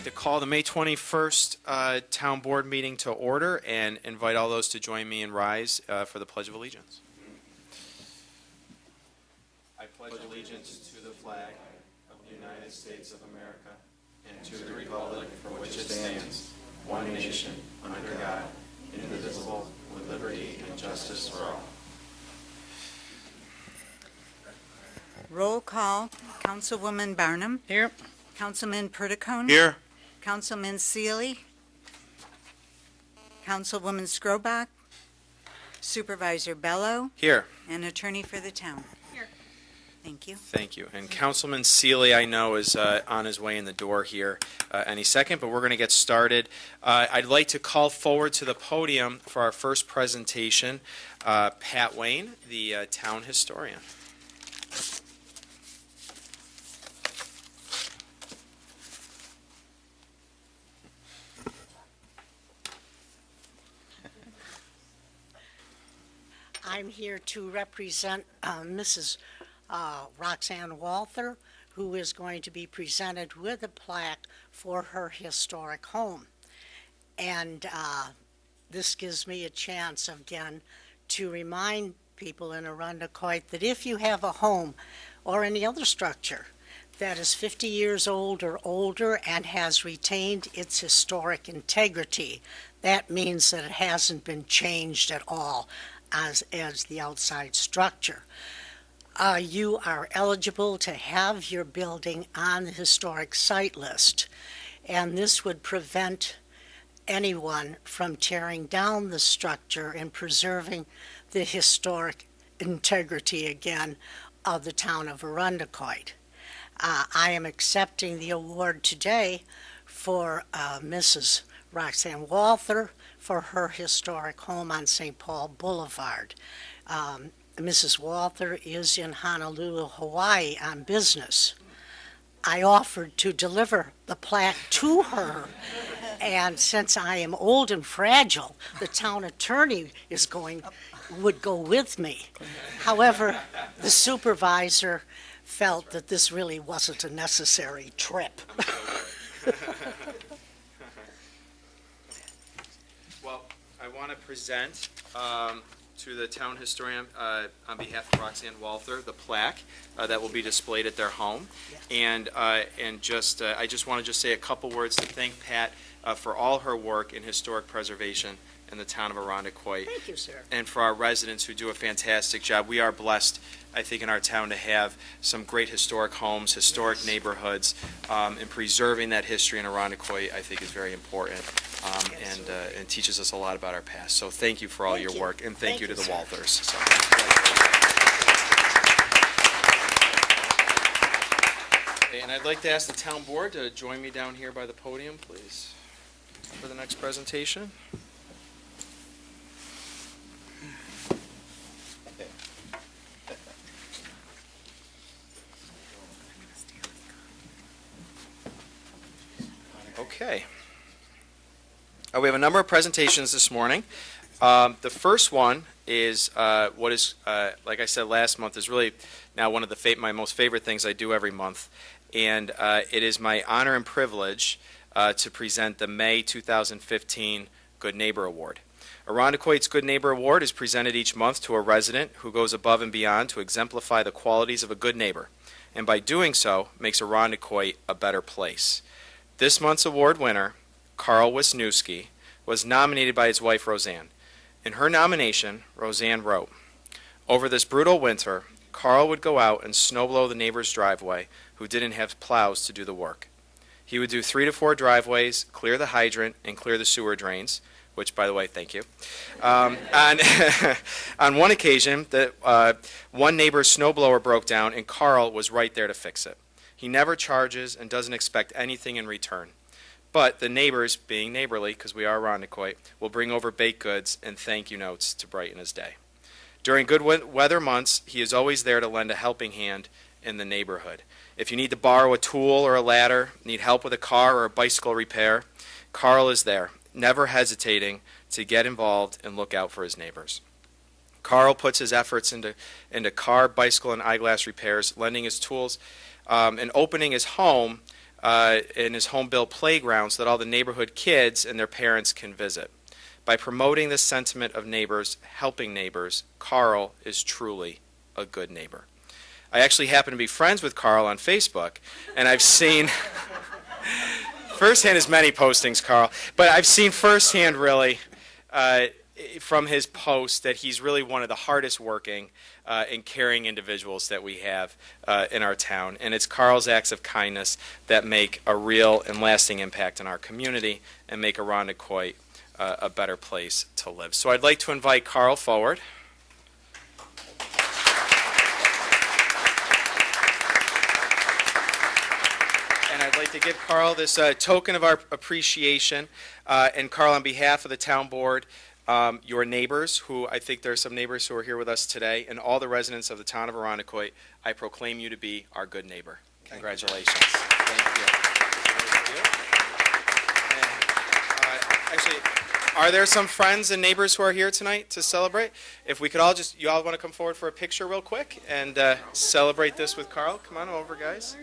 like to call the May 21st Town Board meeting to order and invite all those to join me and rise for the Pledge of Allegiance. I pledge allegiance to the flag of the United States of America and to the republic for which it stands, one nation, under God, indivisible, with liberty and justice for all. Roll call. Councilwoman Barnum. Here. Councilman Perdicone. Here. Councilman Seeley. Councilwoman Scrobach. Supervisor Bello. Here. And attorney for the town. Here. Thank you. Thank you. And Councilman Seeley, I know, is on his way in the door here any second, but we're going to get started. I'd like to call forward to the podium for our first presentation, Pat Wayne, the town historian. I'm here to represent Mrs. Roxanne Walther, who is going to be presented with a plaque for her historic home. And this gives me a chance again to remind people in Arundecoit that if you have a home or any other structure that is 50 years old or older and has retained its historic integrity, that means that it hasn't been changed at all as the outside structure. You are eligible to have your building on the historic site list, and this would prevent anyone from tearing down the structure and preserving the historic integrity again of the town of Arundecoit. I am accepting the award today for Mrs. Roxanne Walther for her historic home on St. Paul Boulevard. Mrs. Walther is in Honolulu, Hawaii on business. I offered to deliver the plaque to her, and since I am old and fragile, the town attorney would go with me. However, the supervisor felt that this really wasn't a necessary trip. Well, I want to present to the town historian on behalf of Roxanne Walther the plaque that will be displayed at their home. Yes. And just I just want to say a couple words to thank Pat for all her work in historic preservation in the town of Arundecoit. Thank you, sir. And for our residents who do a fantastic job. We are blessed, I think, in our town to have some great historic homes, historic yes. neighborhoods, and preserving that history in Arundecoit, I think, is very important and teaches us a lot about our past. So thank you for all your work, and thank you to the sir. Walthers. So. And I'd like to ask the town board to join me down here by the podium, please, for the next presentation. Okay. We have a number of presentations this morning. The first one is what is, like I said last month, is really now one of my most favorite things I do every month. And it is my honor and privilege to present the May 2015 Good Neighbor Award. Arundecoit's Good Neighbor Award is presented each month to a resident who goes above and beyond to exemplify the qualities of a good neighbor, and by doing so, makes Arundecoit a better place. This month's award winner, Carl Wisniewski, was nominated by his wife, Roseanne. In her nomination, Roseanne wrote, "Over this brutal winter, Carl would go out and snowblow the neighbor's driveway who didn't have plows to do the work. He would do 3 to 4 driveways, clear the hydrant, and clear the sewer drains," which, by the way, thank you. On one occasion, one neighbor's snowblower broke down, and Carl was right there to fix it. He never charges and doesn't expect anything in return. But the neighbors, being neighborly, because we are Arundecoit, will bring over baked goods and thank you notes to brighten his day. During good weather months, he is always there to lend a helping hand in the neighborhood. If you need to borrow a tool or a ladder, need help with a car or a bicycle repair, Carl is there, never hesitating to get involved and look out for his neighbors. Carl puts his efforts into car, bicycle, and eyeglass repairs, lending his tools, and opening his home in his home-built playground so that all the neighborhood kids and their parents can visit. By promoting this sentiment of neighbors, helping neighbors, Carl is truly a good neighbor. I actually happen to be friends with Carl on Facebook, and I've seen firsthand his many postings, Carl, but I've seen firsthand really from his posts that he's really one of the hardest working and caring individuals that we have in our town. And it's Carl's acts of kindness that make a real and lasting impact in our community and make Irondequoit a better place to live. So I'd like to invite Carl forward. And I'd like to give Carl this token of our appreciation. And Carl, on behalf of the town board, your neighbors, who I think there are some neighbors who are here with us today, and all the residents of the town of Irondequoit, I proclaim you to be our good neighbor. Congratulations. Thank you. And, actually, are there some friends and neighbors who are here tonight to celebrate? If we could all you all want to come forward for a picture real quick and celebrate this with Carl? Come on over, guys.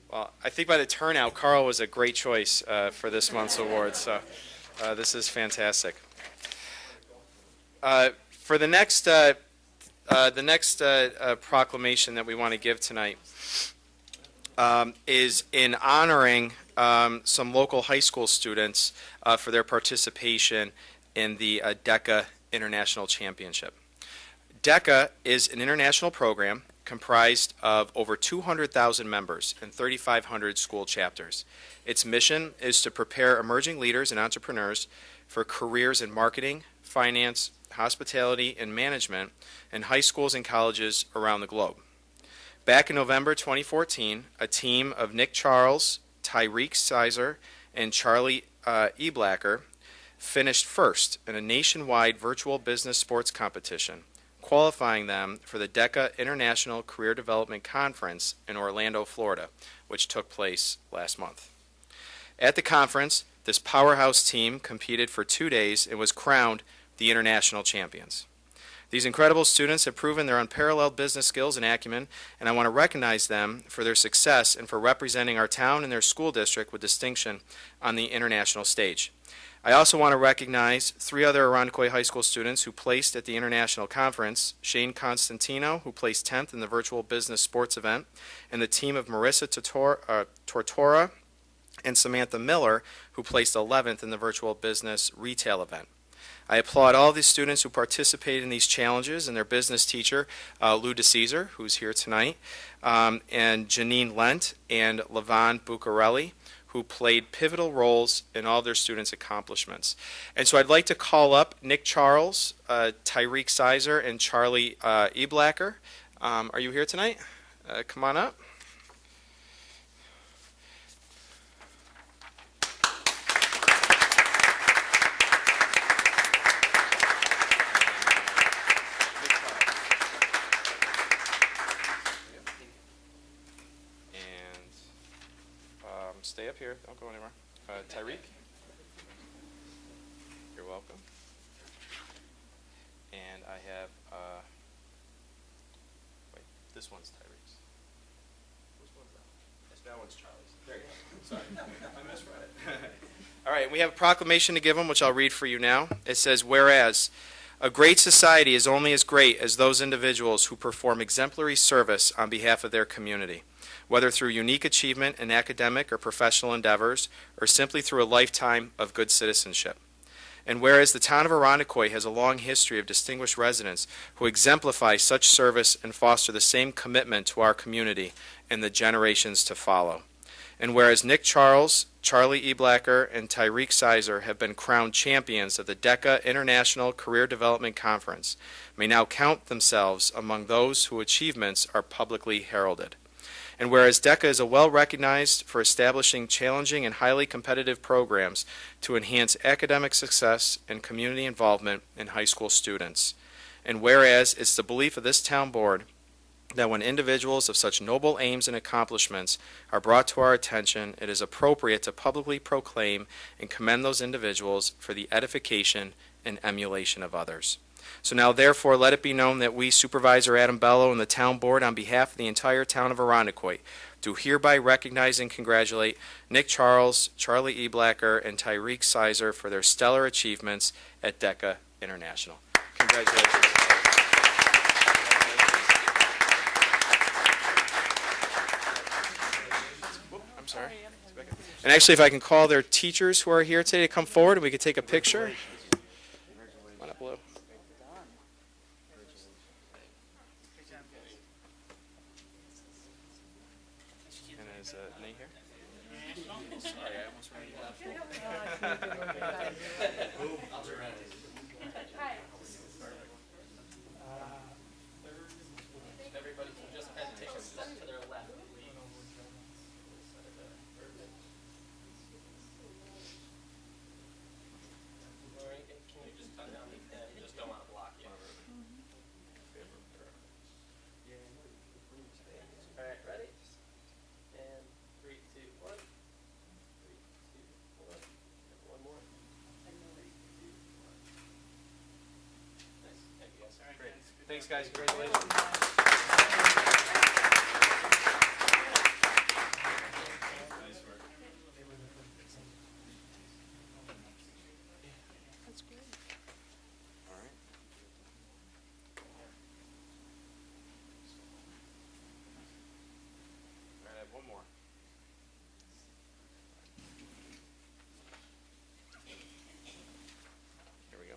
Well, I think by the turnout, Carl was a great choice for this month's award, so this is fantastic. For the next proclamation that we want to give tonight is in honoring some local high school students for their participation in the DECA International Championship. DECA is an international program comprised of over 200,000 members and 3,500 school chapters. Its mission is to prepare emerging leaders and entrepreneurs for careers in marketing, finance, hospitality, and management in high schools and colleges around the globe. Back in November 2014, a team of Nick Charles, Tyreek Sizer, and Charlie Eblacker finished first in a nationwide virtual business sports competition, qualifying them for the DECA International Career Development Conference in Orlando, Florida, which took place last month. At the conference, this powerhouse team competed for 2 days and was crowned the international champions. These incredible students have proven their unparalleled business skills and acumen, and I want to recognize them for their success and for representing our town and their school district with distinction on the international stage. I also want to recognize 3 other Irondequoit High School students who placed at the international conference: Shane Constantino, who placed 10th in the virtual business sports event, and the team of Marissa Tortora and Samantha Miller, who placed 11th in the virtual business retail event. I applaud all the students who participated in these challenges and their business teacher, Lou DeCesar, who's here tonight, and Janine Lent and Levon Bucarelli, who played pivotal roles in all their students' accomplishments. And so I'd like to call up Nick Charles, Tyreek Sizer, and Charlie Eblacker. Are you here tonight? Come on up. Stay up here. Don't go anywhere. Tyreek, you're welcome. And I have, wait, this one's Tyreek's. Which one's that? That one's Charlie's. There you go. Sorry, I misread it. All right, we have a proclamation to give them, which I'll read for you now. It says, whereas a great society is only as great as those individuals who perform exemplary service on behalf of their community. whether through unique achievement in academic or professional endeavors, or simply through a lifetime of good citizenship. And whereas the town of Arundecoit has a long history of distinguished residents who exemplify such service and foster the same commitment to our community in the generations to follow. And whereas Nick Charles, Charlie E. Blacker, and Tyreek Sizer have been crowned champions of the DECA International Career Development Conference, may now count themselves among those whose achievements are publicly heralded. And whereas DECA is well recognized for establishing challenging and highly competitive programs to enhance academic success and community involvement in high school students. And whereas it's the belief of this town board that when individuals of such noble aims and accomplishments are brought to our attention, it is appropriate to publicly proclaim and commend those individuals for the edification and emulation of others. So now, therefore, let it be known that we, Supervisor Adam Bello and the Town Board, on behalf of the entire town of Arundecoit, do hereby recognize and congratulate Nick Charles, Charlie E. Blacker, and Tyreek Sizer for their stellar achievements at DECA International. Congratulations. I'm sorry. And actually, if I can call their teachers who are here today to come forward and we could take a picture. Come on up, Lou. And is Nate here? Sorry, I almost ran Everybody can just take a step to their left. Can you just cut down and just don't want to block you? All right, ready? And 3, 2, 1. 3, 2, 1. One more. 3, 2, 1. Nice. Thank you guys. All right, great. Thanks, guys. Congratulations. That's great. All right. All right, I have one more. Here we go.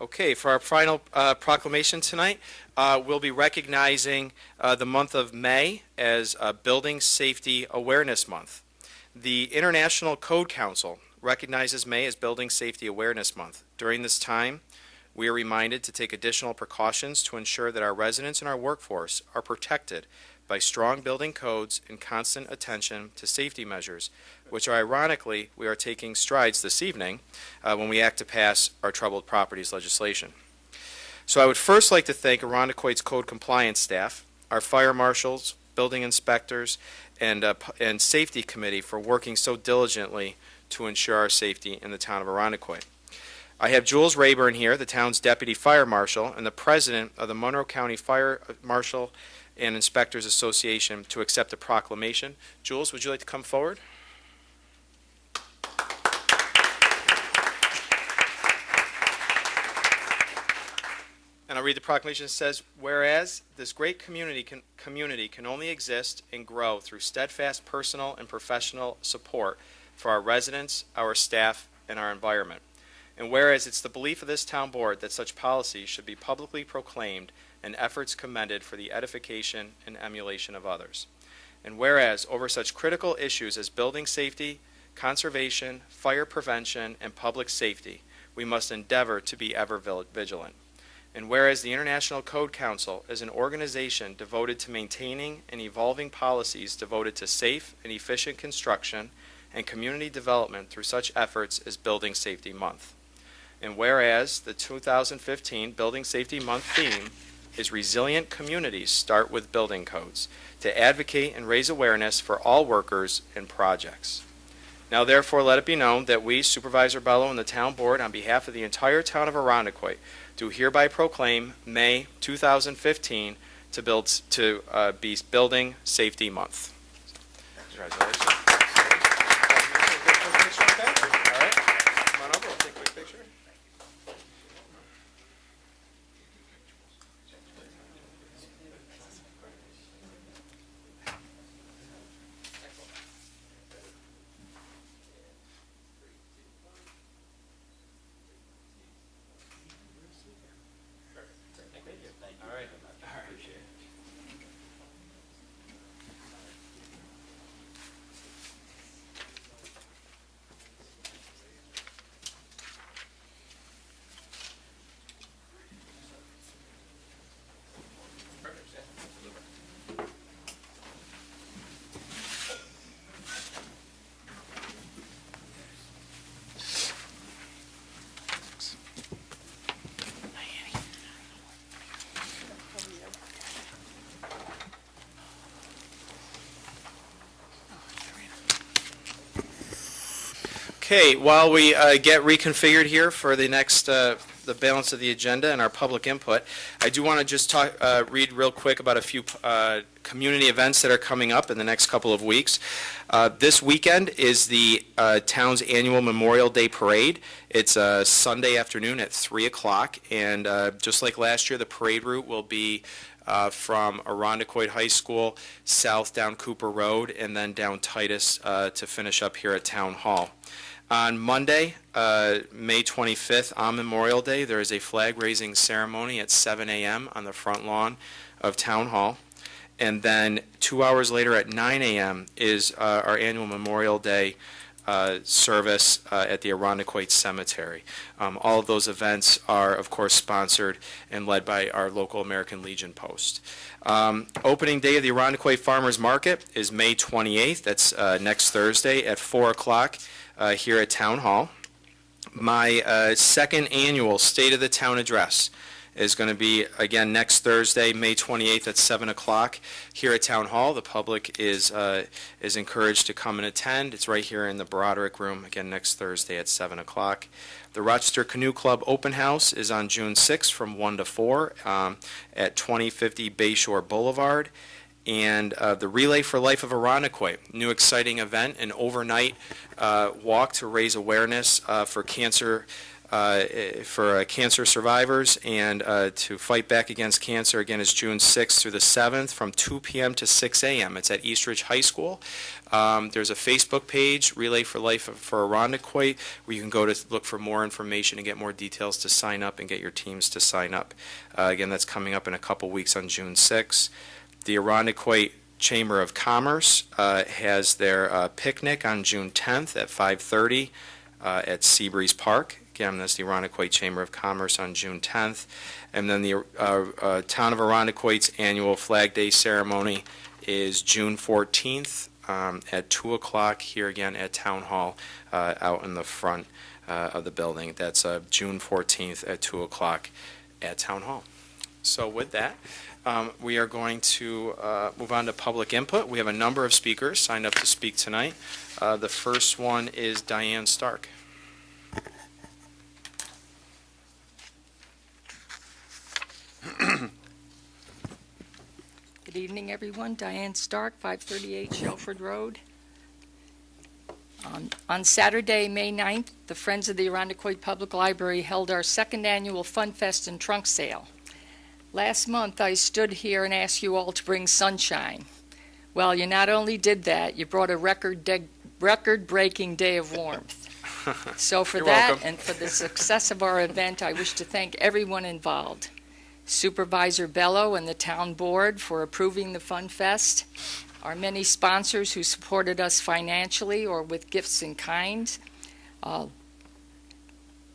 Okay, for our final proclamation tonight, we'll be recognizing the month of May as Building Safety Awareness Month. The International Code Council recognizes May as Building Safety Awareness Month. During this time, we are reminded to take additional precautions to ensure that our residents and our workforce are protected by strong building codes and constant attention to safety measures, which are ironically, we are taking strides this evening when we act to pass our troubled properties legislation. So I would first like to thank Arundecoit's code compliance staff, our fire marshals, building inspectors, and safety committee for working so diligently to ensure our safety in the town of Arundecoit. I have Jules Rayburn here, the town's deputy fire marshal and the president of the Monroe County Fire Marshal and Inspectors Association, to accept the proclamation. Jules, would you like to come forward? And I'll read the proclamation. It says, whereas this great community can only exist and grow through steadfast personal and professional support for our residents, our staff, and our environment. And whereas it's the belief of this town board that such policies should be publicly proclaimed and efforts commended for the edification and emulation of others. And whereas over such critical issues as building safety, conservation, fire prevention, and public safety, we must endeavor to be ever vigilant. And whereas the International Code Council is an organization devoted to maintaining and evolving policies devoted to safe and efficient construction and community development through such efforts as Building Safety Month. And whereas the 2015 Building Safety Month theme is Resilient Communities Start with Building Codes, to advocate and raise awareness for all workers and projects. Now therefore let it be known that we, Supervisor Bello and the Town Board, on behalf of the entire town of Arundecoit, do hereby proclaim May 2015 to be Building Safety Month. Congratulations. All right, come on over, we'll take a quick picture. Okay, while we get reconfigured here for the next, the balance of the agenda and our public input, I do want to just read real quick about a few community events that are coming up in the next couple of weeks. This weekend is the town's annual Memorial Day Parade. It's Sunday afternoon at 3 o'clock, and just like last year, the parade route will be from Irondequoit High School, south down Cooper Road, and then down Titus to finish up here at Town Hall. On Monday, May 25th, on Memorial Day, there is a flag-raising ceremony at 7 a.m. on the front lawn of Town Hall. And then 2 hours later at 9 a.m. is our annual Memorial Day service at the Irondequoit Cemetery. All of those events are, of course, sponsored and led by our local American Legion post. Opening day of the Irondequoit Farmers Market is May 28th. That's next Thursday at 4 o'clock here at Town Hall. My second annual State of the Town Address is going to be, again, next Thursday, May 28th at 7 o'clock here at Town Hall. The public is encouraged to come and attend. It's right here in the Broderick Room, again, next Thursday at 7 o'clock. The Rochester Canoe Club Open House is on June 6th from 1 to 4 at 2050 Bayshore Boulevard. And the Relay for Life of Irondequoit, new exciting event, an overnight walk to raise awareness for cancer survivors and to fight back against cancer. Again, is June 6th through the 7th from 2 p.m. to 6 a.m. It's at Eastridge High School. There's a Facebook page, Relay for Life for Irondequoit, where you can go to look for more information and get more details to sign up and get your teams to sign up. Again, that's coming up in a couple weeks on June 6th. The Irondequoit Chamber of Commerce has their picnic on June 10th at 5:30 at Seabreeze Park. Again, that's the Irondequoit Chamber of Commerce on June 10th. And then the Town of Irondequoit's annual Flag Day ceremony is June 14th at 2 o'clock here again at Town Hall out in the front of the building. That's June 14th at 2 o'clock at Town Hall. So with that, we are going to move on to public input. We have a number of speakers signed up to speak tonight. The first one is Diane Stark. Good evening, everyone. Diane Stark, 538 Shelford Road. On Saturday, May 9th, the Friends of the Irondequoit Public Library held our second annual Fun Fest and trunk sale. Last month, I stood here and asked you all to bring sunshine. Well, you not only did that, you brought a record-breaking day of warmth. So for You're that welcome. and for the success of our event, I wish to thank everyone involved. Supervisor Bello and the town board for approving the Fun Fest, our many sponsors who supported us financially or with gifts in kind.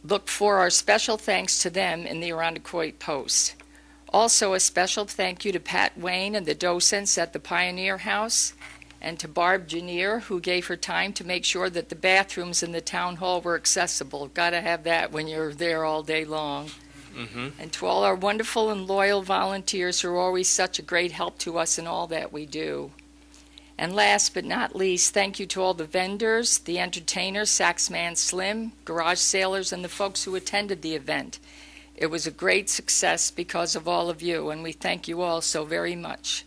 Look for our special thanks to them in the Irondequoit Post. Also, a special thank you to Pat Wayne and the docents at the Pioneer House, and to Barb Janier, who gave her time to make sure that the bathrooms in the town hall were accessible. Got to have that when you're there all day long. Mm-hmm. And to all our wonderful and loyal volunteers who are always such a great help to us in all that we do. And last but not least, thank you to all the vendors, the entertainers, Saxman Slim, Garage Sailors, and the folks who attended the event. It was a great success because of all of you, and we thank you all so very much.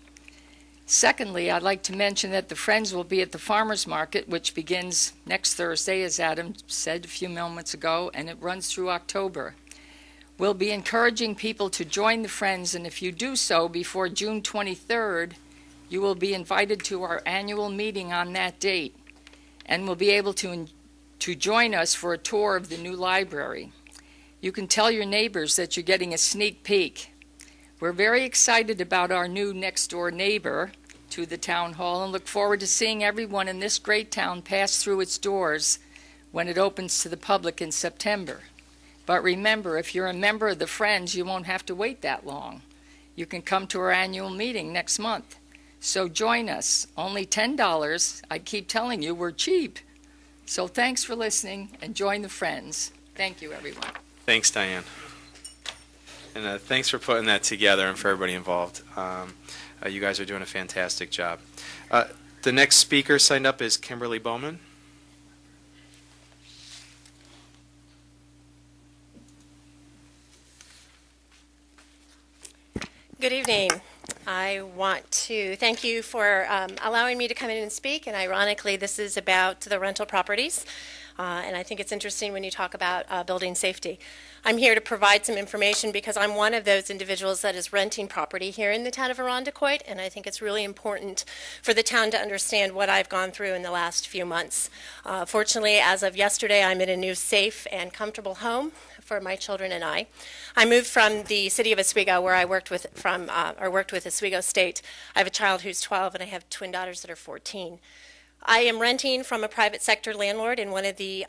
Secondly, I'd like to mention that the Friends will be at the Farmers Market, which begins next Thursday, as Adam said a few moments ago, and it runs through October. We'll be encouraging people to join the Friends, and if you do so before June 23rd, you will be invited to our annual meeting on that date, and will be able to join us for a tour of the new library. You can tell your neighbors that you're getting a sneak peek. We're very excited about our new next-door neighbor to the town hall and look forward to seeing everyone in this great town pass through its doors when it opens to the public in September. But remember, if you're a member of the Friends, you won't have to wait that long. You can come to our annual meeting next month. So join us. Only $10. I keep telling you, we're cheap. So thanks for listening, and join the Friends. Thank you, everyone. Thanks, Diane. And thanks for putting that together and for everybody involved. You guys are doing a fantastic job. The next speaker signed up is Kimberly Bowman. Good evening. I want to thank you for allowing me to come in and speak, and ironically, this is about the rental properties, and I think it's interesting when you talk about building safety. I'm here to provide some information because I'm one of those individuals that is renting property here in the town of Arundecoit, and I think it's really important for the town to understand what I've gone through in the last few months. Fortunately, as of yesterday, I'm in a new safe and comfortable home for my children and I. I moved from the city of Oswego, where I worked with Oswego State. I have a child who's 12, and I have twin daughters that are 14. I am renting from a private sector landlord in one of the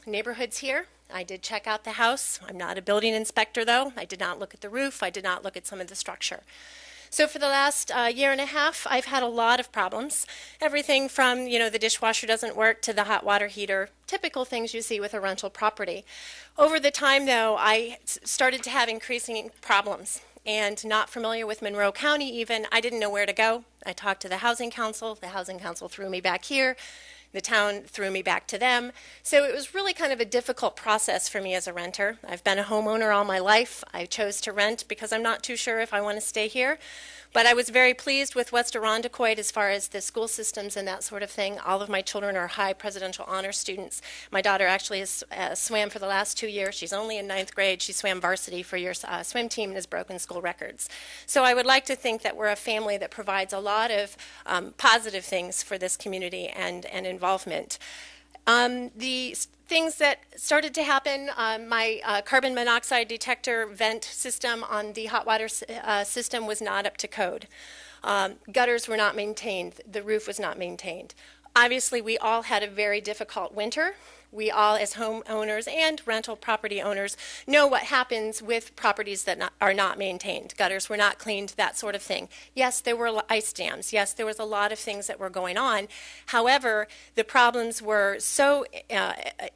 neighborhoods here. I did check out the house. I'm not a building inspector, though. I did not look at the roof. I did not look at some of the structure. So for the last year and a half, I've had a lot of problems. Everything from, the dishwasher doesn't work to the hot water heater, typical things you see with a rental property. Over the time, though, I started to have increasing problems. And not familiar with Monroe County even, I didn't know where to go. I talked to the Housing Council. The Housing Council threw me back here. The town threw me back to them. So it was really kind of a difficult process for me as a renter. I've been a homeowner all my life. I chose to rent because I'm not too sure if I want to stay here. But I was very pleased with West Arundecoit as far as the school systems and that sort of thing. All of my children are high presidential honor students. My daughter actually has swam for the last 2 years. She's only in 9th grade. She swam varsity for your swim team and has broken school records. So I would like to think that we're a family that provides a lot of positive things for this community and involvement. The things that started to happen, my carbon monoxide detector vent system on the hot water system was not up to code. Gutters were not maintained. The roof was not maintained. Obviously, we all had a very difficult winter. We all, as homeowners and rental property owners, know what happens with properties that are not maintained. Gutters were not cleaned, that sort of thing. Yes, there were ice dams. Yes, there was a lot of things that were going on. However, the problems were so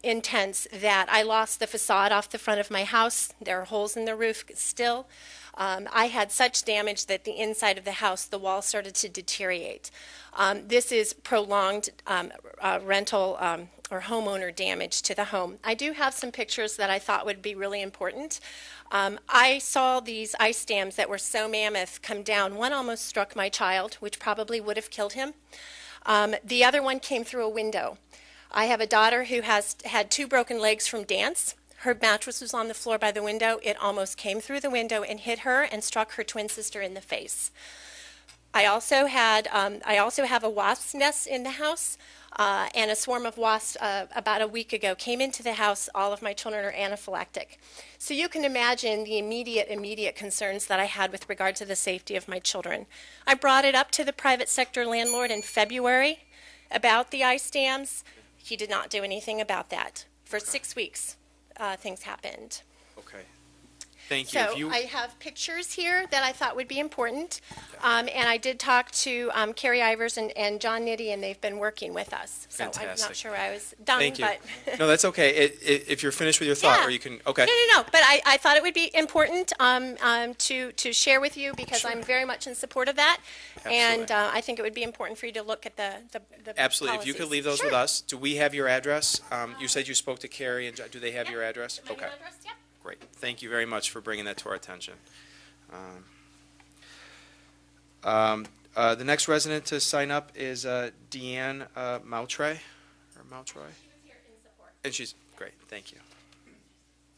intense that I lost the facade off the front of my house. There are holes in the roof still. I had such damage that the inside of the house, the wall started to deteriorate. This is prolonged rental or homeowner damage to the home. I do have some pictures that I thought would be really important. I saw these ice dams that were so mammoth come down. One almost struck my child, which probably would have killed him. The other one came through a window. I have a daughter who has had 2 broken legs from dance. Her mattress was on the floor by the window. It almost came through the window and hit her and struck her twin sister in the face. I also have a wasp's nest in the house, and a swarm of wasps about a week ago came into the house. All of my children are anaphylactic. So you can imagine the immediate concerns that I had with regard to the safety of my children. I brought it up to the private sector landlord in February about the ice dams. He did not do anything about that. For 6 weeks, things happened. Okay. Thank you. So I have pictures here that I thought would be important, and I did talk to Carrie Ivers and John Nitty, and they've been working with us. So I'm Fantastic. not sure I was done, Thank you. but No, that's okay. If you're finished with your thought, Yeah. or you can, okay. No. But I thought it would be important to share with you because I'm very much in support of that, and Absolutely. I think it would be important for you to look at the Absolutely. If you could policies. leave those Sure. with us. Do we have your address? You said you spoke to Carrie, and do they have your address? My Okay. email address? Yep. Great. Thank you very much for bringing that to our attention. The next resident to sign up is Deanne Moutre. And she's great. Thank you.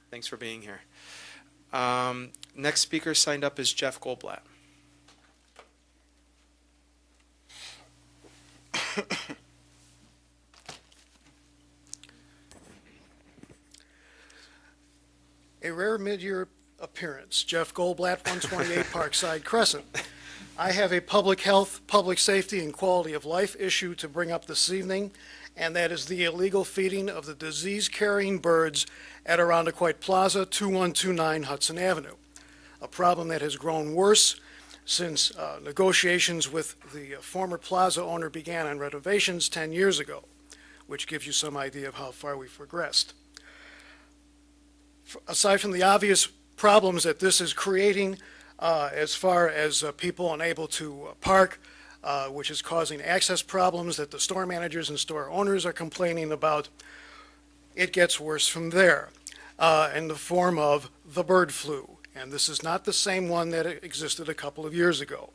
Thanks for being here. Next speaker signed up is Jeff Goldblatt. A rare mid-year appearance. Jeff Goldblatt, 128 Parkside Crescent. I have a public health, public safety, and quality of life issue to bring up this evening, and that is the illegal feeding of the disease-carrying birds at Arundecoit Plaza, 2129 Hudson Avenue, a problem that has grown worse since negotiations with the former plaza owner began on renovations 10 years ago, which gives you some idea of how far we've progressed. Aside from the obvious problems that this is creating as far as people unable to park, which is causing access problems that the store managers and store owners are complaining about, it gets worse from there in the form of the bird flu And this is not the same one that existed a couple of years ago.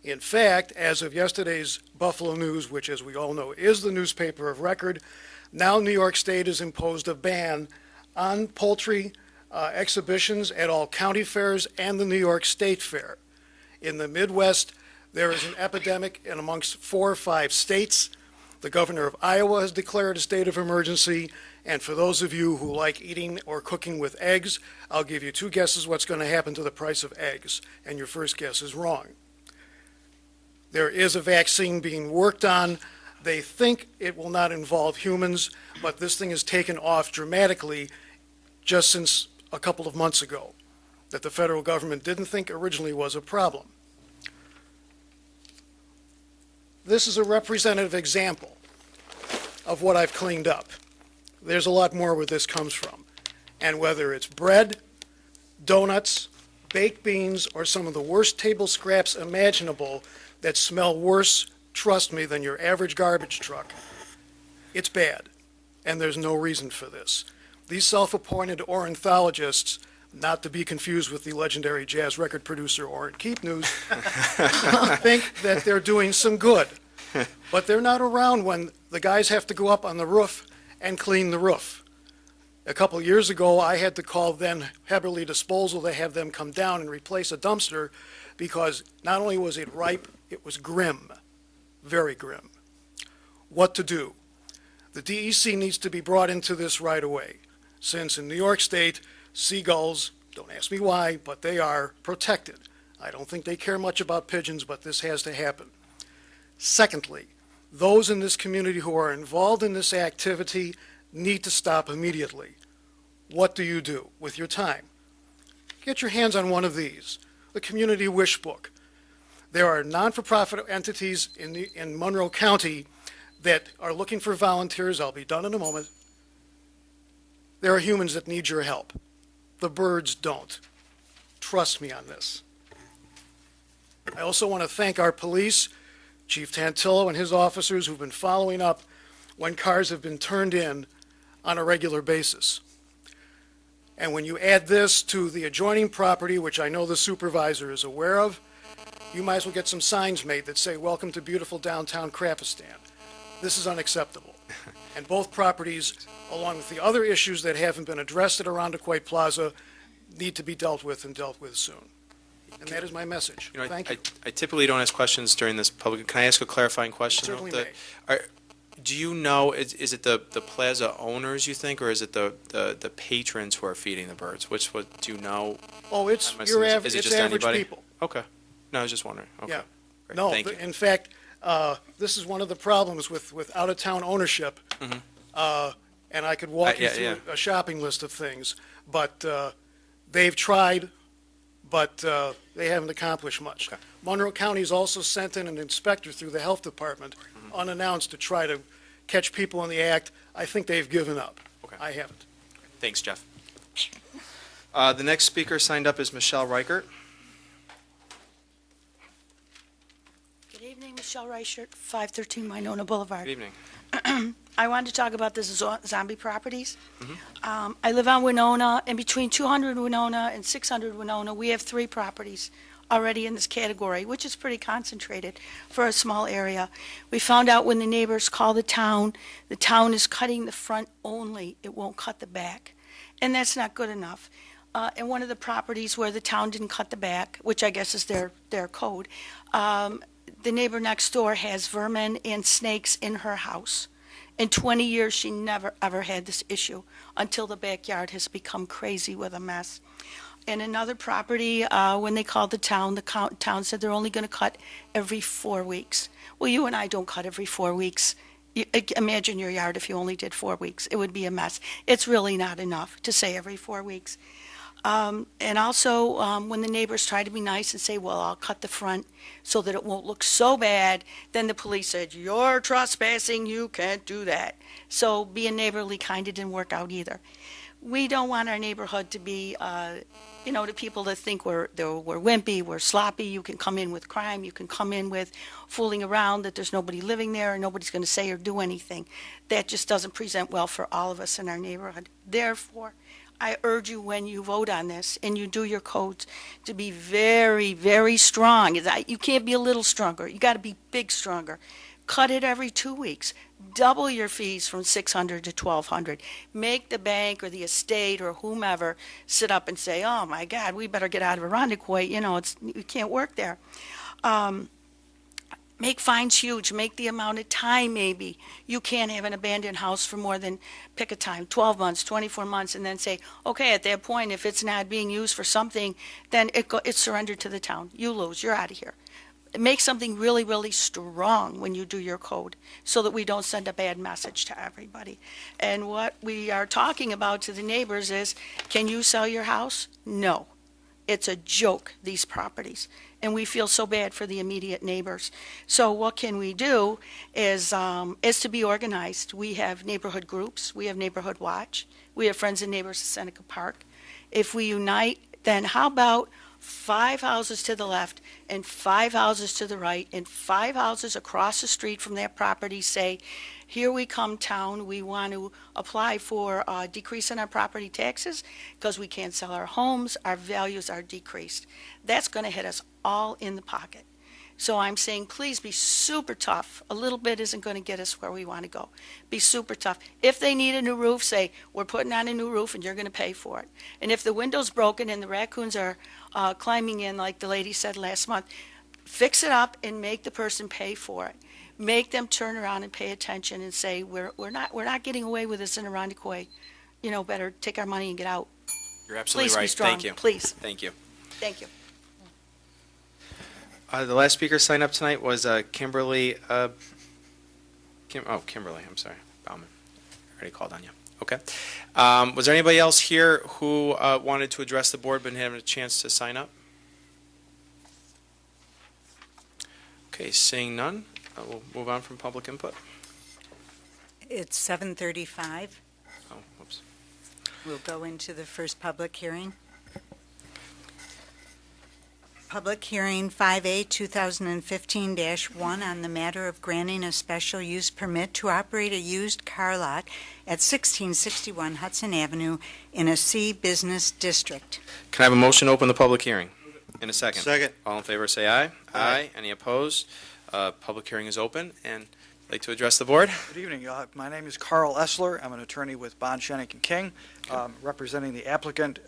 In fact, as of yesterday's Buffalo News, which, as we all know, is the newspaper of record, now New York State has imposed a ban on poultry exhibitions at all county fairs and the New York State Fair. In the Midwest, there is an epidemic in amongst 4 or 5 states. The governor of Iowa has declared a state of emergency. And for those of you who like eating or cooking with eggs, I'll give you 2 guesses what's going to happen to the price of eggs. And your first guess is wrong. There is a vaccine being worked on. They think it will not involve humans, but this thing has taken off dramatically just since a couple of months ago, that the federal government didn't think originally was a problem. This is a representative example of what I've cleaned up. There's a lot more where this comes from. And whether it's bread, donuts, baked beans, or some of the worst table scraps imaginable that smell worse, trust me, than your average garbage truck, it's bad. And there's no reason for this. These self-appointed ornithologists, not to be confused with the legendary jazz record producer Orrin Keepnews, think that they're doing some good. But they're not around when the guys have to go up on the roof and clean the roof. A couple years ago, I had to call then Heberly Disposal to have them come down and replace a dumpster because not only was it ripe, it was grim, very grim. What to do? The DEC needs to be brought into this right away, since in New York State, seagulls, don't ask me why, but they are protected. I don't think they care much about pigeons, but this has to happen. Secondly, those in this community who are involved in this activity need to stop immediately. What do you do with your time? Get your hands on one of these, the Community Wish Book. There are non-for-profit entities in Monroe County that are looking for volunteers. I'll be done in a moment. There are humans that need your help. The birds don't. Trust me on this. I also want to thank our police, Chief Tantillo and his officers who've been following up when cars have been turned in on a regular basis. And when you add this to the adjoining property, which I know the supervisor is aware of, you might as well get some signs made that say, "Welcome to beautiful downtown Krapistan." This is unacceptable. And both properties, along with the other issues that haven't been addressed at Irondequoit Plaza, need to be dealt with and dealt with soon. And that is my message. You know, Thank you. I typically don't ask questions during this public. Can I ask a clarifying question? Certainly Do you know, is it the plaza owners, you think, or is it the patrons who are feeding the birds? What do you know? Oh, it's Am I your assuming- average, is it it's just average anybody? people. Okay. No, I was just wondering. Okay. Yeah. Great. No, Thank you. in fact, this is one of the problems with out-of-town ownership. And I could walk you through a shopping list of things, but they've tried, but they haven't accomplished much. Okay. Monroe County's also sent in an inspector through the health department, unannounced, to try to catch people in the act. I think they've given up. Okay. I haven't. Thanks, Jeff. The next speaker signed up is Michelle Reichert. Good evening, Michelle Reichert, 513 Winona Boulevard. Good evening. I wanted to talk about the zombie properties. I live on Winona, and between 200 Winona and 600 Winona, we have 3 properties already in this category, which is pretty concentrated for a small area. We found out when the neighbors call the town is cutting the front only, it won't cut the back. And that's not good enough. And one of the properties where the town didn't cut the back, which I guess is their code, the neighbor next door has vermin and snakes in her house. In 20 years, she never, ever had this issue until the backyard has become crazy with a mess. And another property, when they called the town said they're only going to cut every 4 weeks. Well, you and I don't cut every 4 weeks. Imagine your yard if you only did 4 weeks. It would be a mess. It's really not enough to say every 4 weeks. And also, when the neighbors try to be nice and say, well, I'll cut the front so that it won't look so bad, then the police said, you're trespassing, you can't do that. So being neighborly kind of didn't work out either. We don't want our neighborhood to be, to people that think we're wimpy, we're sloppy. You can come in with crime, you can come in with fooling around, that there's nobody living there and nobody's going to say or do anything. That just doesn't present well for all of us in our neighborhood. Therefore, I urge you when you vote on this and you do your codes to be very, very strong. You can't be a little stronger. You got to be big stronger. Cut it every 2 weeks. Double your fees from $600 to $1,200. Make the bank or the estate or whomever sit up and say, "Oh my God, we better get out of Irondequoit. You know, you can't work there." Make fines huge. Make the amount of time maybe. You can't have an abandoned house for more than, pick a time, 12 months, 24 months, and then say, okay, at that point, if it's not being used for something, then it's surrendered to the town. You lose. You're out of here. Make something really, really strong when you do your code so that we don't send a bad message to everybody. And what we are talking about to the neighbors is, can you sell your house? No. It's a joke, these properties. And we feel so bad for the immediate neighbors. So what can we do is to be organized. We have neighborhood groups. We have Neighborhood Watch. We have Friends and Neighbors of Seneca Park. If we unite, then how about 5 houses to the left and 5 houses to the right and 5 houses across the street from their property say, here we come, town, we want to apply for a decrease in our property taxes because we can't sell our homes, our values are decreased. That's going to hit us all in the pocket. So I'm saying, please be super tough. A little bit isn't going to get us where we want to go. Be super tough. If they need a new roof, say, we're putting on a new roof and you're going to pay for it. And if the window's broken and the raccoons are climbing in, like the lady said last month, fix it up and make the person pay for it. Make them turn around and pay attention and say, we're not getting away with this in Irondequoit. You know, better take our money and get out. You're absolutely Please right. be strong. Thank you. Please. Thank you. Thank you. The last speaker signed up tonight was Kimberly. Kimberly. I'm sorry, Bauman. I already called on you. Okay. Was there anybody else here who wanted to address the board but didn't have a chance to sign up? Okay, seeing none, we'll move on from public input. It's 7:35. Oh, whoops. We'll go into the first public hearing. Public hearing 5A 2015-1 on the matter of granting a special use permit to operate a used car lot at 1661 Hudson Avenue in a C business district. Can I have a motion to open the public hearing? In a second. Second. All in favor, say aye. Aye. Any opposed? Public hearing is open, and I'd like to address the board. Good evening. My name is Carl Essler. I'm an attorney with Bond, Schoening and King, representing the applicant,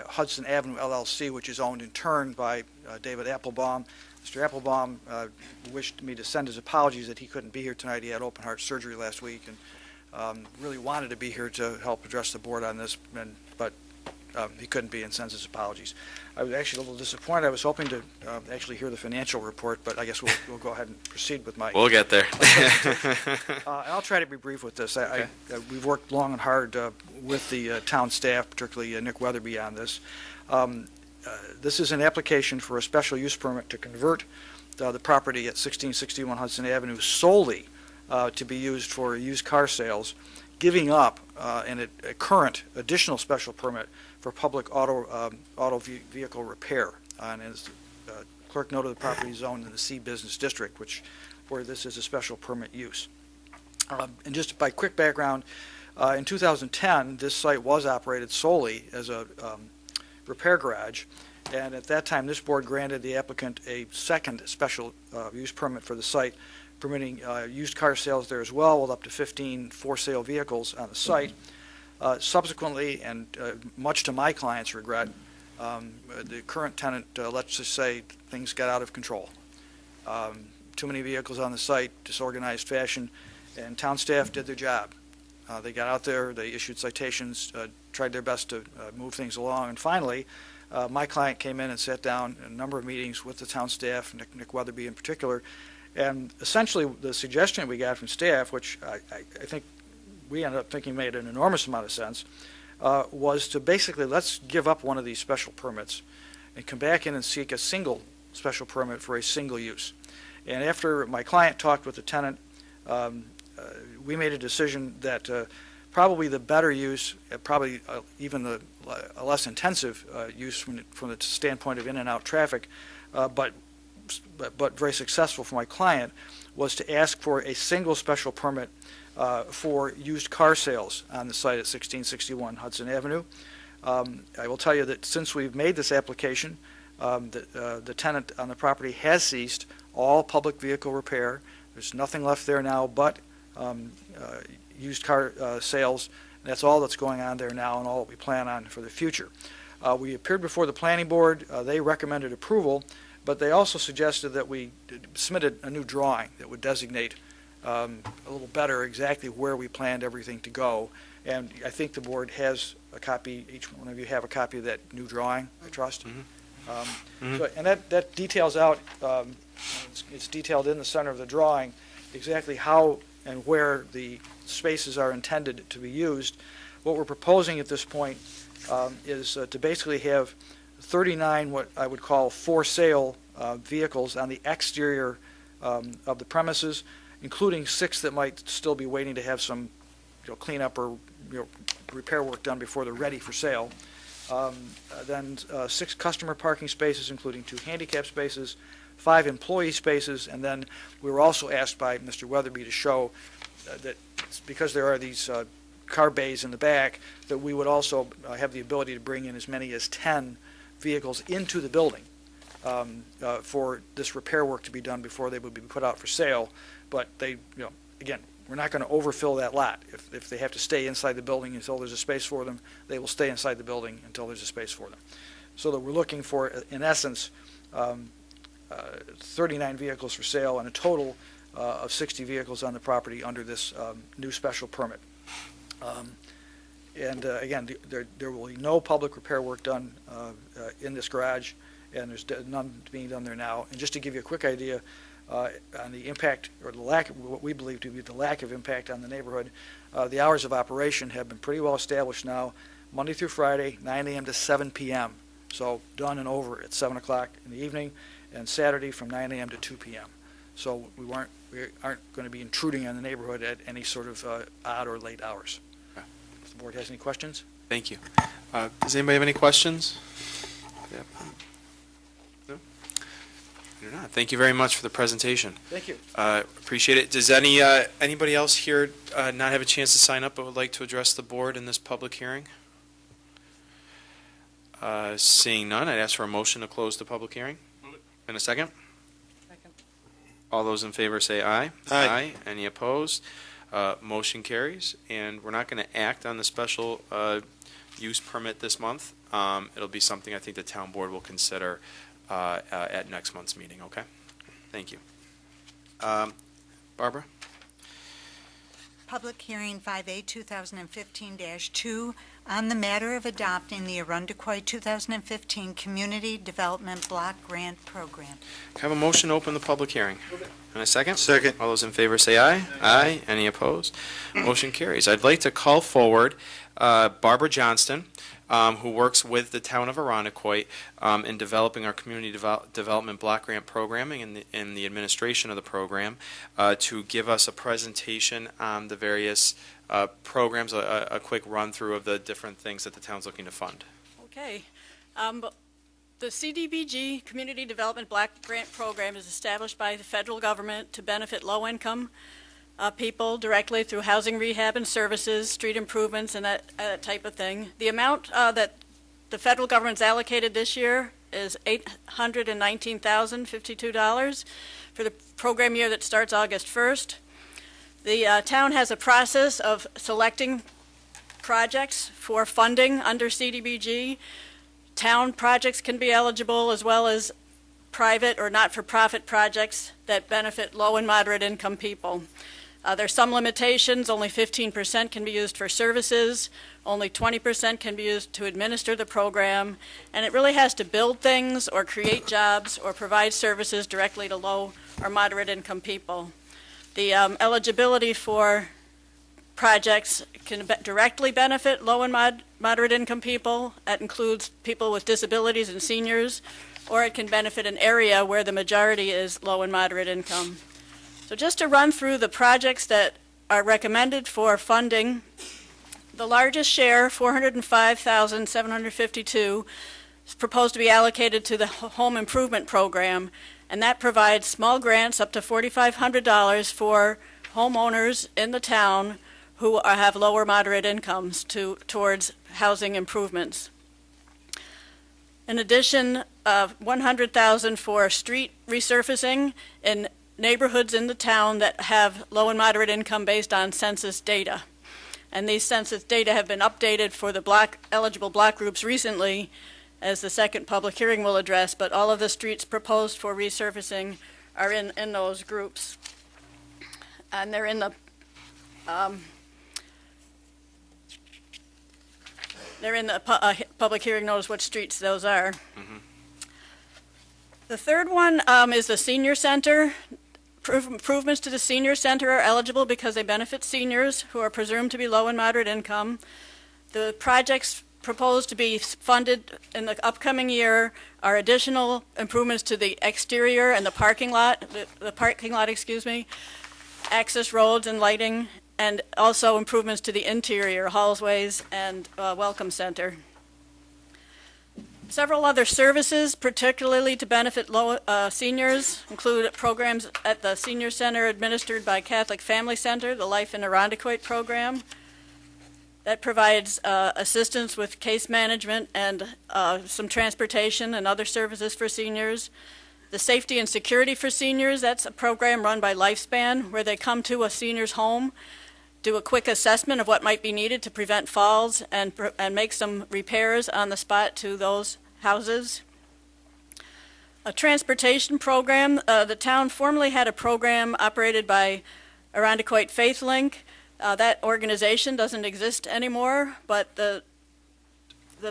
Hudson Avenue LLC, which is owned in turn by David Applebaum. Mr. Applebaum wished me to send his apologies that he couldn't be here tonight. He had open heart surgery last week and really wanted to be here to help address the board on this, but he couldn't be and sends his apologies. I was actually a little disappointed. I was hoping to actually hear the financial report, but I guess we'll go ahead and proceed with my... We'll get there. I'll try to be brief with this. Okay. We've worked long and hard with the town staff, particularly Nick Weatherby, on this. This is an application for a special use permit to convert the property at 1661 Hudson Avenue solely to be used for used car sales, giving up a current additional special permit for public auto vehicle repair. And as the clerk noted, the property is zoned in the C business district, where this is a special permit use. And just by quick background, in 2010, this site was operated solely as a repair garage, and at that time, this board granted the applicant a second special use permit for the site, permitting used car sales there as well, with up to 15 for-sale vehicles on the site. Subsequently, and much to my client's regret, the current tenant, let's just say, things got out of control. Too many vehicles on the site, disorganized fashion, and town staff did their job. They got out there, they issued citations, tried their best to move things along, and finally, my client came in and sat down in a number of meetings with the town staff, Nick Weatherby in particular, and essentially the suggestion we got from staff, which I think we ended up thinking made an enormous amount of sense, was to basically let's give up one of these special permits and come back in and seek a single special permit for a single use. And after my client talked with the tenant, we made a decision that probably the better use, probably even a less intensive use from the standpoint of in and out traffic, but very successful for my client, was to ask for a single special permit for used car sales on the site at 1661 Hudson Avenue. I will tell you that since we've made this application, the tenant on the property has ceased all public vehicle repair. There's nothing left there now but used car sales. And that's all that's going on there now and all that we plan on for the future. We appeared before the planning board. They recommended approval, but they also suggested that we submitted a new drawing that would designate a little better exactly where we planned everything to go. And I think the board has a copy, each one of you have a copy of that new drawing, I trust. And that details out, it's detailed in the center of the drawing, exactly how and where the spaces are intended to be used. What we're proposing at this point is to basically have 39 what I would call for sale vehicles on the exterior of the premises, including 6 that might still be waiting to have some cleanup or repair work done before they're ready for sale. Then 6 customer parking spaces, including 2 handicap spaces, 5 employee spaces, and then we were also asked by Mr. Weatherby to show that because there are these car bays in the back, that we would also have the ability to bring in as many as 10 vehicles into the building for this repair work to be done before they would be put out for sale. But they, again, we're not going to overfill that lot. If they have to stay inside the building until there's a space for them, they will stay inside the building until there's a space for them. So that we're looking for, in essence, 39 vehicles for sale and a total of 60 vehicles on the property under this new special permit. Again, there will be no public repair work done in this garage, and there's none being done there now. And just to give you a quick idea on the impact or the lack of what we believe to be the lack of impact on the neighborhood, the hours of operation have been pretty well established now, Monday through Friday, 9 a.m. to 7 p.m. So done and over at 7 o'clock in the evening, and Saturday from 9 a.m. to 2 p.m. So we aren't going to be intruding on the neighborhood at any sort of odd or late hours. Okay. If the board has any questions? Thank you. Does anybody have any questions? Yeah. No? You're not. Thank you very much for the presentation. Thank you. Appreciate it. Does anybody else here not have a chance to sign up but would like to address the board in this public hearing? Seeing none, I'd ask for a motion to close the public hearing. In a second? Second. All those in favor say aye. Aye. Any opposed? Motion carries. And we're not going to act on the special use permit this month. It'll be something I think the town board will consider at next month's meeting, okay? Thank you. Barbara? Public hearing 5A 2015-2 on the matter of adopting the Arundecoy 2015 Community Development Block Grant Program. Can I have a motion to open the public hearing? And a second? Second. All those in favor say aye. Aye. Any opposed? Motion carries. I'd like to call forward Barbara Johnston, who works with the town of Arundecoy in developing our community development block grant programming and in the administration of the program, to give us a presentation on the various programs, a quick run through of the different things that the town's looking to fund. Okay. The CDBG, Community Development Block Grant Program, is established by the federal government to benefit low-income people directly through housing rehab and services, street improvements, and that type of thing. The amount that the federal government's allocated this year is $819,052 for the program year that starts August 1st. The town has a process of selecting projects for funding under CDBG. Town projects can be eligible, as well as private or not-for-profit projects that benefit low and moderate income people. There's some limitations. Only 15% can be used for services. Only 20% can be used to administer the program. And it really has to build things or create jobs or provide services directly to low or moderate income people. The eligibility for projects can directly benefit low and moderate income people. That includes people with disabilities and seniors, or it can benefit an area where the majority is low and moderate income. So just to run through the projects that are recommended for funding, the largest share, $405,752, is proposed to be allocated to the home improvement program, and that provides small grants up to $4,500 for homeowners in the town who have lower moderate incomes towards housing improvements. In addition, $100,000 for street resurfacing in neighborhoods in the town that have low and moderate income based on census data. And these census data have been updated for the eligible block groups recently, as the second public hearing will address, but all of the streets proposed for resurfacing are in those groups. And they're in the public hearing notice what streets those are. Mhm. The third one is the senior center. Improvements to the senior center are eligible because they benefit seniors who are presumed to be low and moderate income. The projects proposed to be funded in the upcoming year are additional improvements to the exterior and the parking lot, access roads and lighting, and also improvements to the interior, hallways and welcome center. Several other services, particularly to benefit seniors, include programs at the senior center administered by Catholic Family Center, the Life in Irondequoit program. That provides assistance with case management and some transportation and other services for seniors. The Safety and Security for Seniors, that's a program run by Lifespan, where they come to a senior's home, do a quick assessment of what might be needed to prevent falls, and make some repairs on the spot to those houses. A transportation program. The town formerly had a program operated by Irondequoit Faith Link. That organization doesn't exist anymore, but the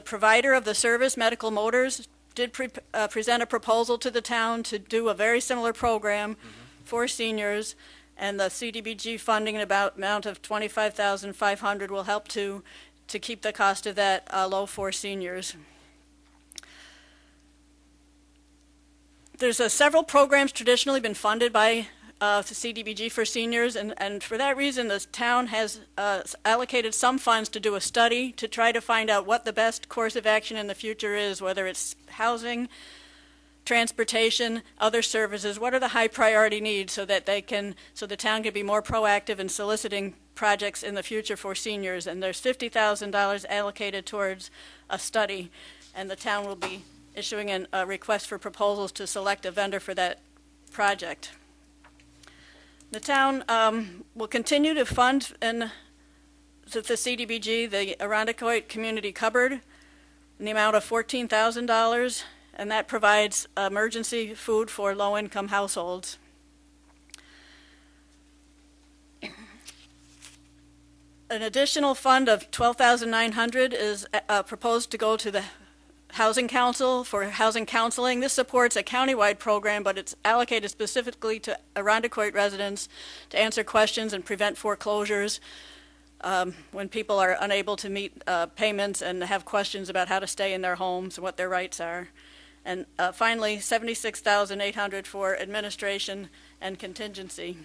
provider of the service, Medical Motors, did present a proposal to the town to do a very similar program for seniors, and the CDBG funding in about amount of $25,500 will help to keep the cost of that low for seniors. There's several programs traditionally been funded by the CDBG for seniors, and for that reason the town has allocated some funds to do a study to try to find out what the best course of action in the future is, whether it's housing, transportation, other services. What are the high priority needs so that the town can be more proactive in soliciting projects in the future for seniors? And there's $50,000 allocated towards a study, and the town will be issuing a request for proposals to select a vendor for that project. The town will continue to fund in the CDBG the Irondequoit Community Cupboard in the amount of $14,000, and that provides emergency food for low-income households. An additional fund of $12,900 is proposed to go to the Housing Council for housing counseling. This supports a countywide program, but it's allocated specifically to Irondequoit residents to answer questions and prevent foreclosures when people are unable to meet payments and have questions about how to stay in their homes and what their rights are. And finally, $76,800 for administration and contingency.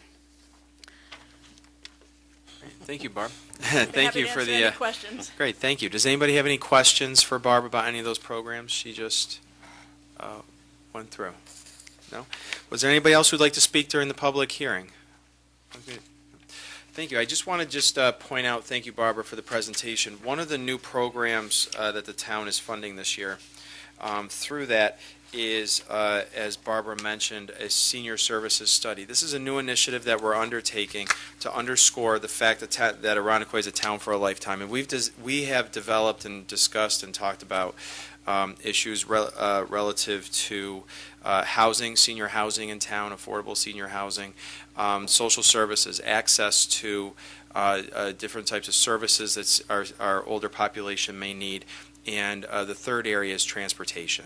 Thank you, Barb. Happy Thank you to for answer the any questions. great. Thank you. Does anybody have any questions for Barb about any of those programs she just went through? No. Was there anybody else who'd like to speak during the public hearing? Okay. Thank you. I just want to point out, thank you, Barbara, for the presentation. One of the new programs that the town is funding this year through that is, as Barbara mentioned, a senior services study. This is a new initiative that we're undertaking to underscore the fact that Irondequoit is a town for a lifetime. And we have developed and discussed and talked about issues relative to housing, senior housing in town, affordable senior housing, social services, access to different types of services that our older population may need. And the third area is transportation.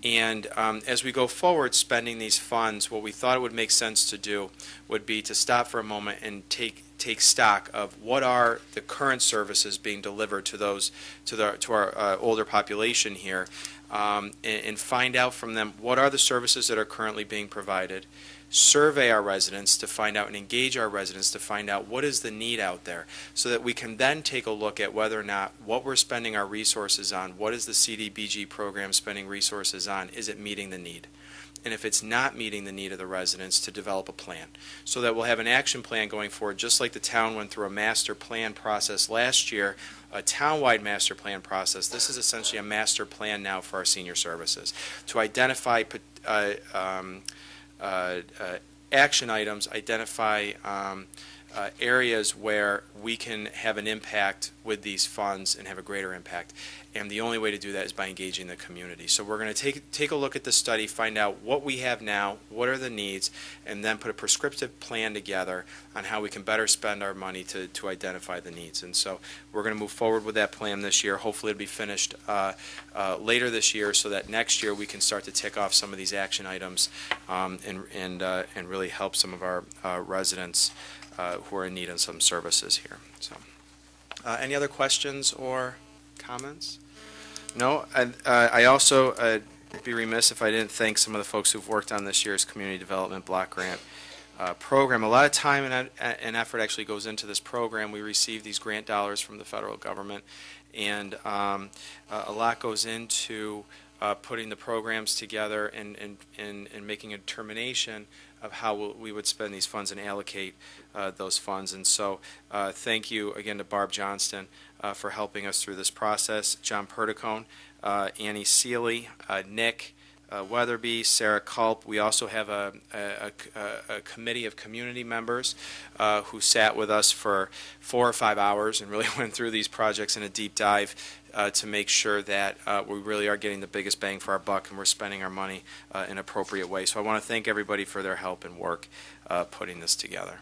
And as we go forward spending these funds, what we thought it would make sense to do would be to stop for a moment and take stock of what are the current services being delivered to our older population here, and find out from them what are the services that are currently being provided. Survey our residents to find out and engage our residents to find out what is the need out there, so that we can then take a look at whether or not what we're spending our resources on, what is the CDBG program spending resources on, is it meeting the need? and if it's not meeting the need of the residents, to develop a plan. So that we'll have an action plan going forward, just like the town went through a master plan process last year, a town-wide master plan process. This is essentially a master plan now for our senior services to identify action items, identify areas where we can have an impact with these funds and have a greater impact. And the only way to do that is by engaging the community. So we're going to take a look at the study, find out what we have now, what are the needs, and then put a prescriptive plan together on how we can better spend our money to identify the needs. And so we're going to move forward with that plan this year. Hopefully it'll be finished later this year so that next year we can start to tick off some of these action items and really help some of our residents who are in need of some services here. So, any other questions or comments? No. I also be remiss if I didn't thank some of the folks who've worked on this year's Community Development Block Grant program. A lot of time and effort actually goes into this program. We receive these grant dollars from the federal government, and a lot goes into putting the programs together and making a determination of how we would spend these funds and allocate those funds. And so thank you again to Barb Johnston for helping us through this process, John Perdicone, Annie Seeley, Nick Weatherby, Sarah Culp. We also have a committee of community members who sat with us for 4 or 5 hours and really went through these projects in a deep dive to make sure that we really are getting the biggest bang for our buck and we're spending our money in an appropriate way. So I want to thank everybody for their help and work putting this together.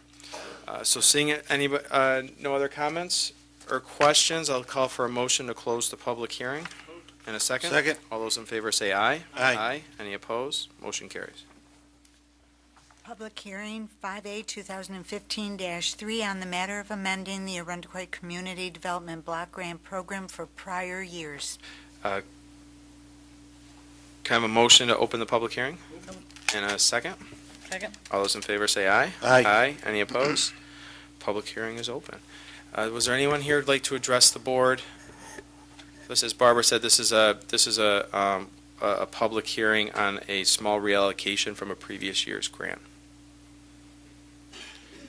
So seeing no other comments or questions, I'll call for a motion to close the public hearing. In a second? Second. All those in favor say aye. Aye. Any opposed? Motion carries. Public hearing 5A 2015-3 on the matter of amending the Arundecoit Community Development Block Grant Program for prior years. Can I have a motion to open the public hearing? In a second? Second. All those in favor say aye. Aye. Any opposed? Public hearing is open. Was there anyone here who'd like to address the board? This, as Barbara said, this is a public hearing on a small reallocation from a previous year's grant.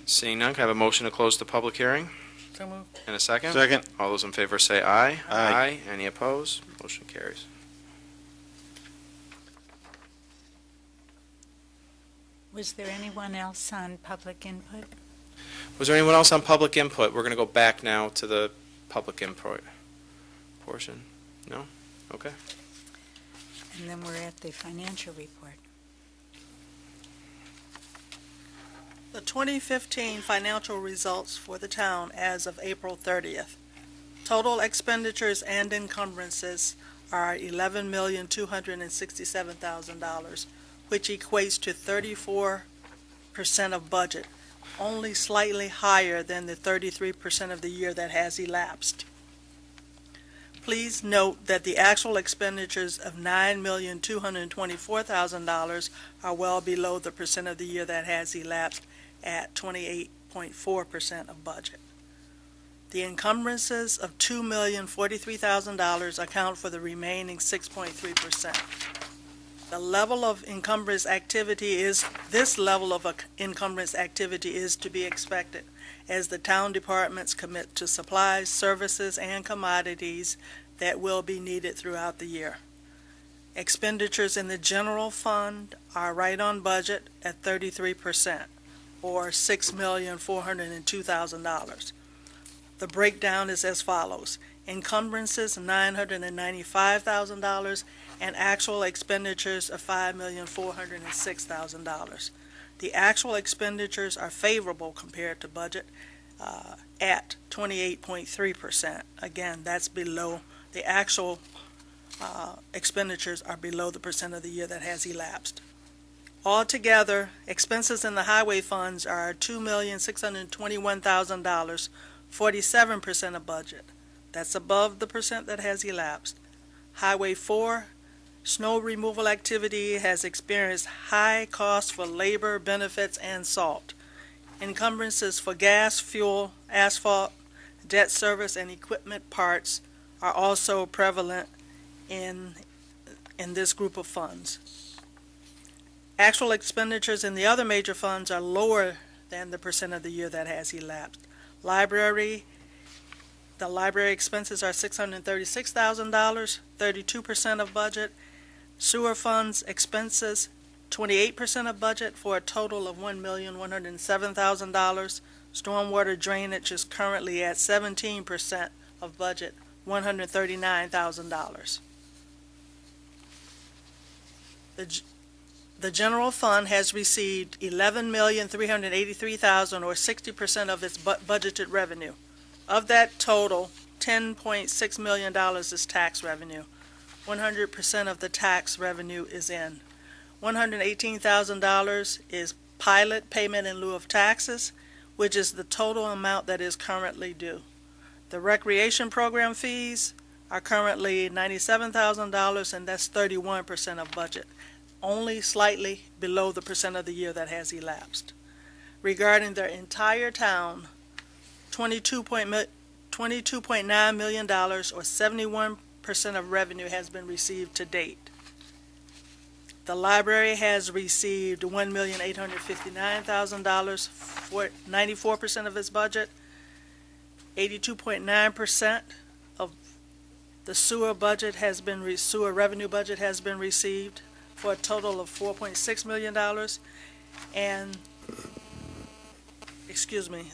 Seeing none, can I have a motion to close the public hearing? So moved. In a second? Second. All those in favor say aye. Aye. Any opposed? Motion carries. Was there anyone else on public input? Was there anyone else on public input? We're going to go back now to the public input portion. No? Okay. And then we're at the financial report. The 2015 financial results for the town as of April 30th. Total expenditures and encumbrances are $11,267,000, which equates to 34% of budget, only slightly higher than the 33% of the year that has elapsed. Please note that the actual expenditures of $9,224,000 are well below the percent of the year that has elapsed at 28.4% of budget. The encumbrances of $2,043,000 account for the remaining 6.3%. This level of encumbrance activity is to be expected as the town departments commit to supplies, services, and commodities that will be needed throughout the year. Expenditures in the general fund are right on budget at 33%, or $6,402,000. The breakdown is as follows: encumbrances $995,000 and actual expenditures of $5,406,000. The actual expenditures are favorable compared to budget at 28.3%. Again, that's below the actual expenditures are below the percent of the year that has elapsed. Altogether, expenses in the highway funds are $2,621,000, 47% of budget. That's above the percent that has elapsed. Highway 4, snow removal activity has experienced high costs for labor, benefits, and salt. Encumbrances for gas, fuel, asphalt, debt service, and equipment parts are also prevalent in this group of funds. Actual expenditures in the other major funds are lower than the percent of the year that has elapsed. The library expenses are $636,000, 32% of budget. Sewer funds expenses, 28% of budget, for a total of $1,107,000. Stormwater drainage is currently at 17% of budget, $139,000. The general fund has received $11,383,000, or 60% of its budgeted revenue. Of that total, $10.6 million is tax revenue. 100% of the tax revenue is in. $118,000 is pilot payment in lieu of taxes, which is the total amount that is currently due. The recreation program fees are currently $97,000, and that's 31% of budget, only slightly below the percent of the year that has elapsed. Regarding the entire town, $22.9 million, or 71% of revenue, has been received to date. The library has received $1,859,000 for 94% of its budget. 82.9% of the sewer revenue budget has been received, for a total of $4.6 million. And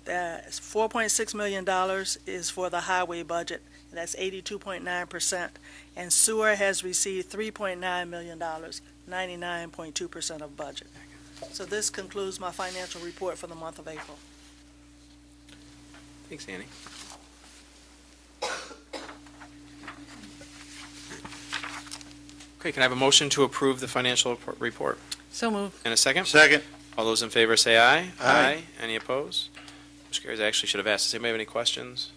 that $4.6 million is for the highway budget, and that's 82.9%. And sewer has received $3.9 million, 99.2% of budget. So this concludes my financial report for the month of April. Thanks, Annie. Okay, can I have a motion to approve the financial report? So moved. And a second? Second. All those in favor say aye. Aye. Any opposed? Motion carries. I actually should have asked. Does anybody have any questions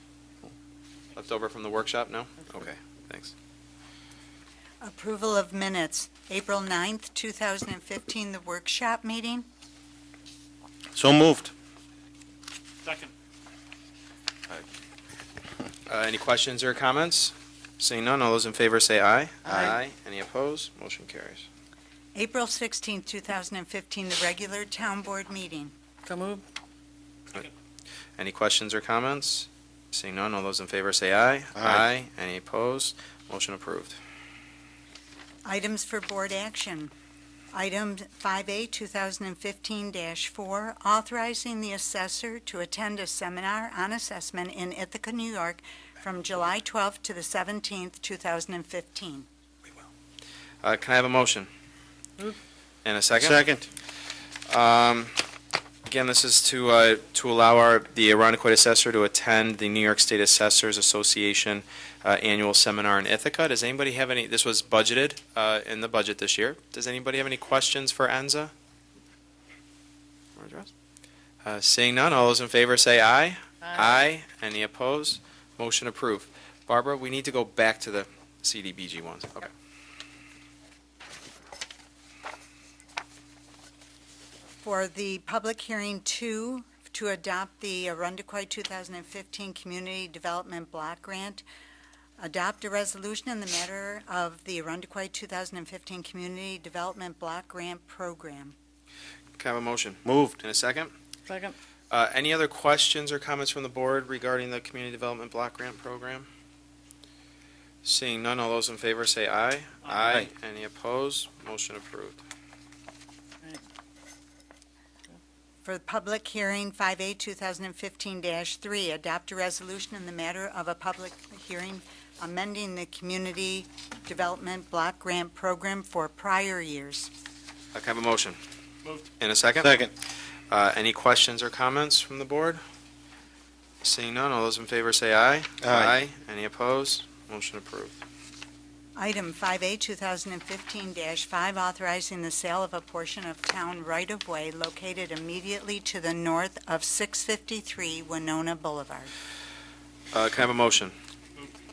left over from the workshop? No? Okay, thanks. Approval of minutes, April 9th, 2015, the workshop meeting. So moved. Any questions or comments? Seeing none, all those in favor say aye. Aye. Any opposed? Motion carries. April 16th, 2015, the regular town board meeting. So moved. Any questions or comments? Seeing none, all those in favor say aye. Aye. Any opposed? Motion approved. Items for board action. Item 5A, 2015-4, authorizing the assessor to attend a seminar on assessment in Ithaca, New York, from July 12th to the 17th, 2015. Can I have a motion? And a second? Second. Again, this is to allow the Arundequoit assessor to attend the New York State Assessors Association annual seminar in Ithaca. Does anybody have any, this was budgeted in the budget this year. Does anybody have any questions for Enza? Seeing none, all those in favor say aye. Aye. Any opposed? Motion approved. Barbara, we need to go back to the CDBG ones. Okay. For the public hearing 2, to adopt the Arundequoit 2015 Community Development Block Grant, adopt a resolution in the matter of the Arundequoit 2015 Community Development Block Grant Program. Can I have a motion? Moved. In a second? Second. Any other questions or comments from the board regarding the Community Development Block Grant Program? Seeing none, all those in favor say aye. Aye. Any opposed? Motion approved. For the public hearing 5A 2015-3, adopt a resolution in the matter of a public hearing amending the Community Development Block Grant Program for prior years. Can I have a motion? Moved. In a second? Second. Any questions or comments from the board? Seeing none, all those in favor say aye. Aye. Any opposed? Motion approved. Item 5A 2015-5, authorizing the sale of a portion of town right-of-way located immediately to the north of 653 Winona Boulevard. Can I have a motion?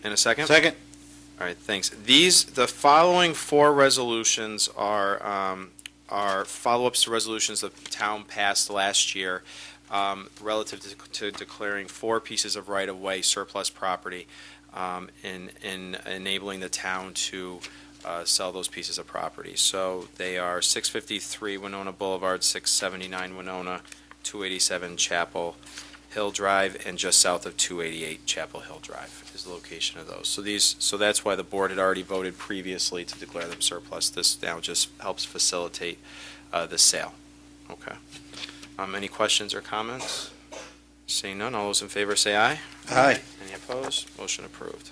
In a second? Second. All right, thanks. The following four resolutions are follow-ups to resolutions the town passed last year relative to declaring four pieces of right-of-way surplus property in enabling the town to sell those pieces of property. So they are 653 Winona Boulevard, 679 Winona, 287 Chapel Hill Drive, and just south of 288 Chapel Hill Drive is the location of those. So that's why the board had already voted previously to declare them surplus. This now just helps facilitate the sale. Okay. Any questions or comments? Seeing none, all those in favor say aye. Aye. Any opposed? Motion approved.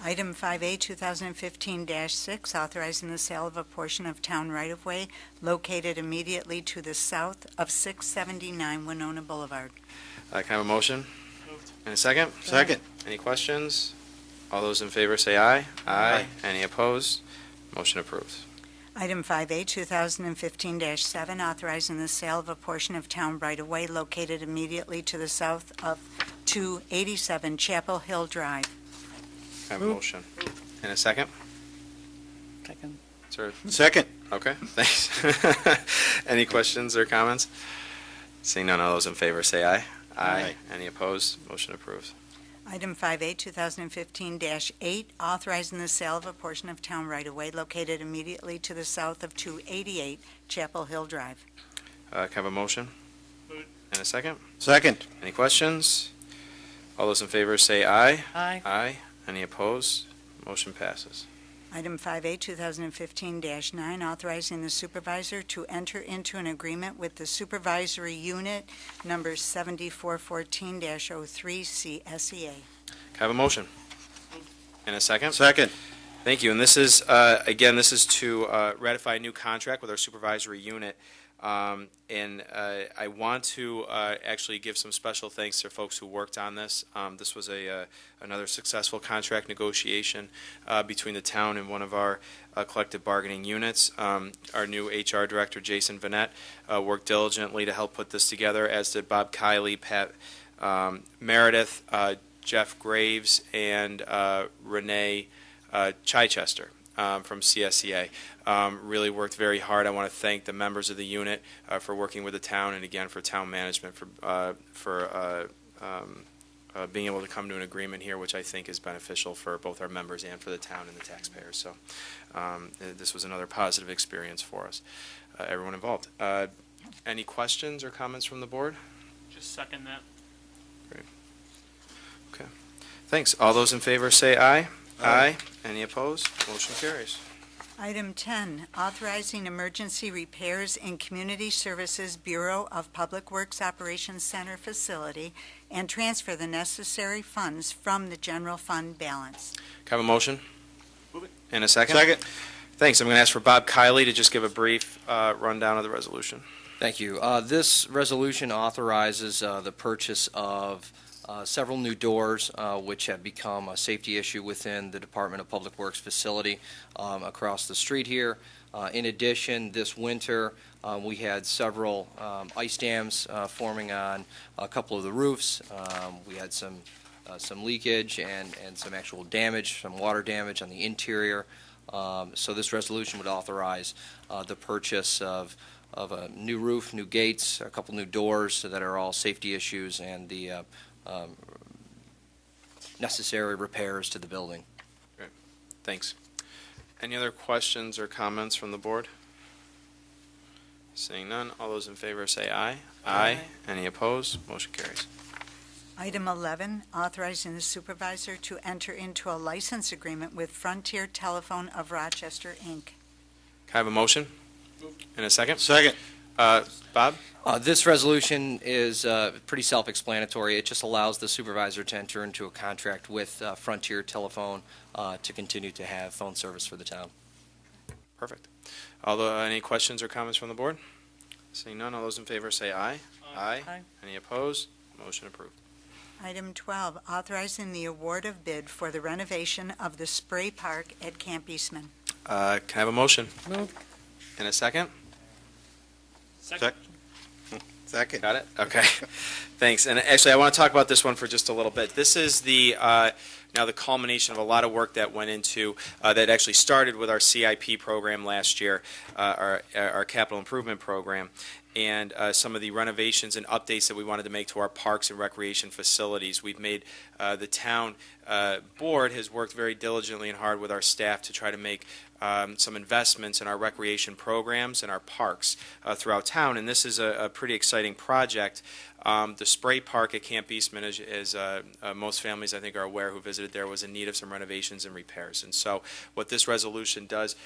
Item 5A, 2015-6, authorizing the sale of a portion of town right-of-way located immediately to the south of 679 Winona Boulevard. Can I have a motion? Moved. And a second? Second. Any questions? All those in favor say aye. Aye. Any opposed? Motion approved. Item 5A, 2015-7, authorizing the sale of a portion of town right-of-way located immediately to the south of 287 Chapel Hill Drive. Can I have a motion? And a second? Second. Sir? Second. Okay, thanks. Any questions or comments? Seeing none, all those in favor say aye. Aye. Any opposed? Motion approved. Item 5A, 2015-8, authorizing the sale of a portion of town right-of-way located immediately to the south of 288 Chapel Hill Drive. Can I have a motion? Moved. And a second? Second. Any questions? All those in favor say aye. Aye. Aye. Any opposed? Motion passes. Item 5A, 2015-9, authorizing the supervisor to enter into an agreement with the supervisory unit number 7414-03 CSEA. Can I have a motion? And a second? Second. Thank you. And this is, again, this is to ratify a new contract with our supervisory unit. And I want to actually give some special thanks to folks who worked on this. This was another successful contract negotiation between the town and one of our collective bargaining units. Our new HR director, Jason Vanette, worked diligently to help put this together, as did Bob Kiley, Pat Meredith, Jeff Graves, and Renee Chichester from CSEA. Really worked very hard. I want to thank the members of the unit for working with the town, and again for town management for being able to come to an agreement here, which I think is beneficial for both our members and for the town and the taxpayers. So this was another positive experience for us, everyone involved. Any questions or comments from the board? Just second that. Great. Okay. Thanks. All those in favor say aye. Aye. Any opposed? Motion carries. Item 10, authorizing emergency repairs in Community Services Bureau of Public Works Operations Center facility and transfer the necessary funds from the general fund balance. Can I have a motion? Move it. And a second? Second. Thanks. I'm going to ask for Bob Kiley to just give a brief rundown of the resolution. Thank you. This resolution authorizes the purchase of several new doors, which have become a safety issue within the Department of Public Works facility across the street here. In addition, this winter, we had several ice dams forming on a couple of the roofs. We had some leakage and some actual damage, some water damage on the interior. So this resolution would authorize the purchase of a new roof, new gates, a couple new doors that are all safety issues, and the necessary repairs to the building. Thanks. Any other questions or comments from the board? Seeing none, all those in favor say aye. Aye. Any opposed? Motion carries. Item 11, authorizing the supervisor to enter into a license agreement with Frontier Telephone of Rochester, Inc. Can I have a motion? Moved. And a second? Second. Bob? This resolution is pretty self-explanatory. It just allows the supervisor to enter into a contract with Frontier Telephone to continue to have phone service for the town. Perfect. Any questions or comments from the board? Seeing none, all those in favor say aye. Aye. Aye. Any opposed? Motion approved. Item 12, authorizing the award of bid for the renovation of the Spray Park at Camp Eastman. Can I have a motion? Moved. And a second? Second. Second. Got it? Okay. Thanks. And actually, I want to talk about this one for just a little bit. This is the now the culmination of a lot of work that went into, that actually started with our CIP program last year, our capital improvement program, and some of the renovations and updates that we wanted to make to our parks and recreation facilities. We've made the town board has worked very diligently and hard with our staff to try to make some investments in our recreation programs and our parks throughout town, and this is a pretty exciting project. The spray park at Camp Eastman, as most families I think are aware who visited there, was in need of some renovations and repairs. And so what this resolution does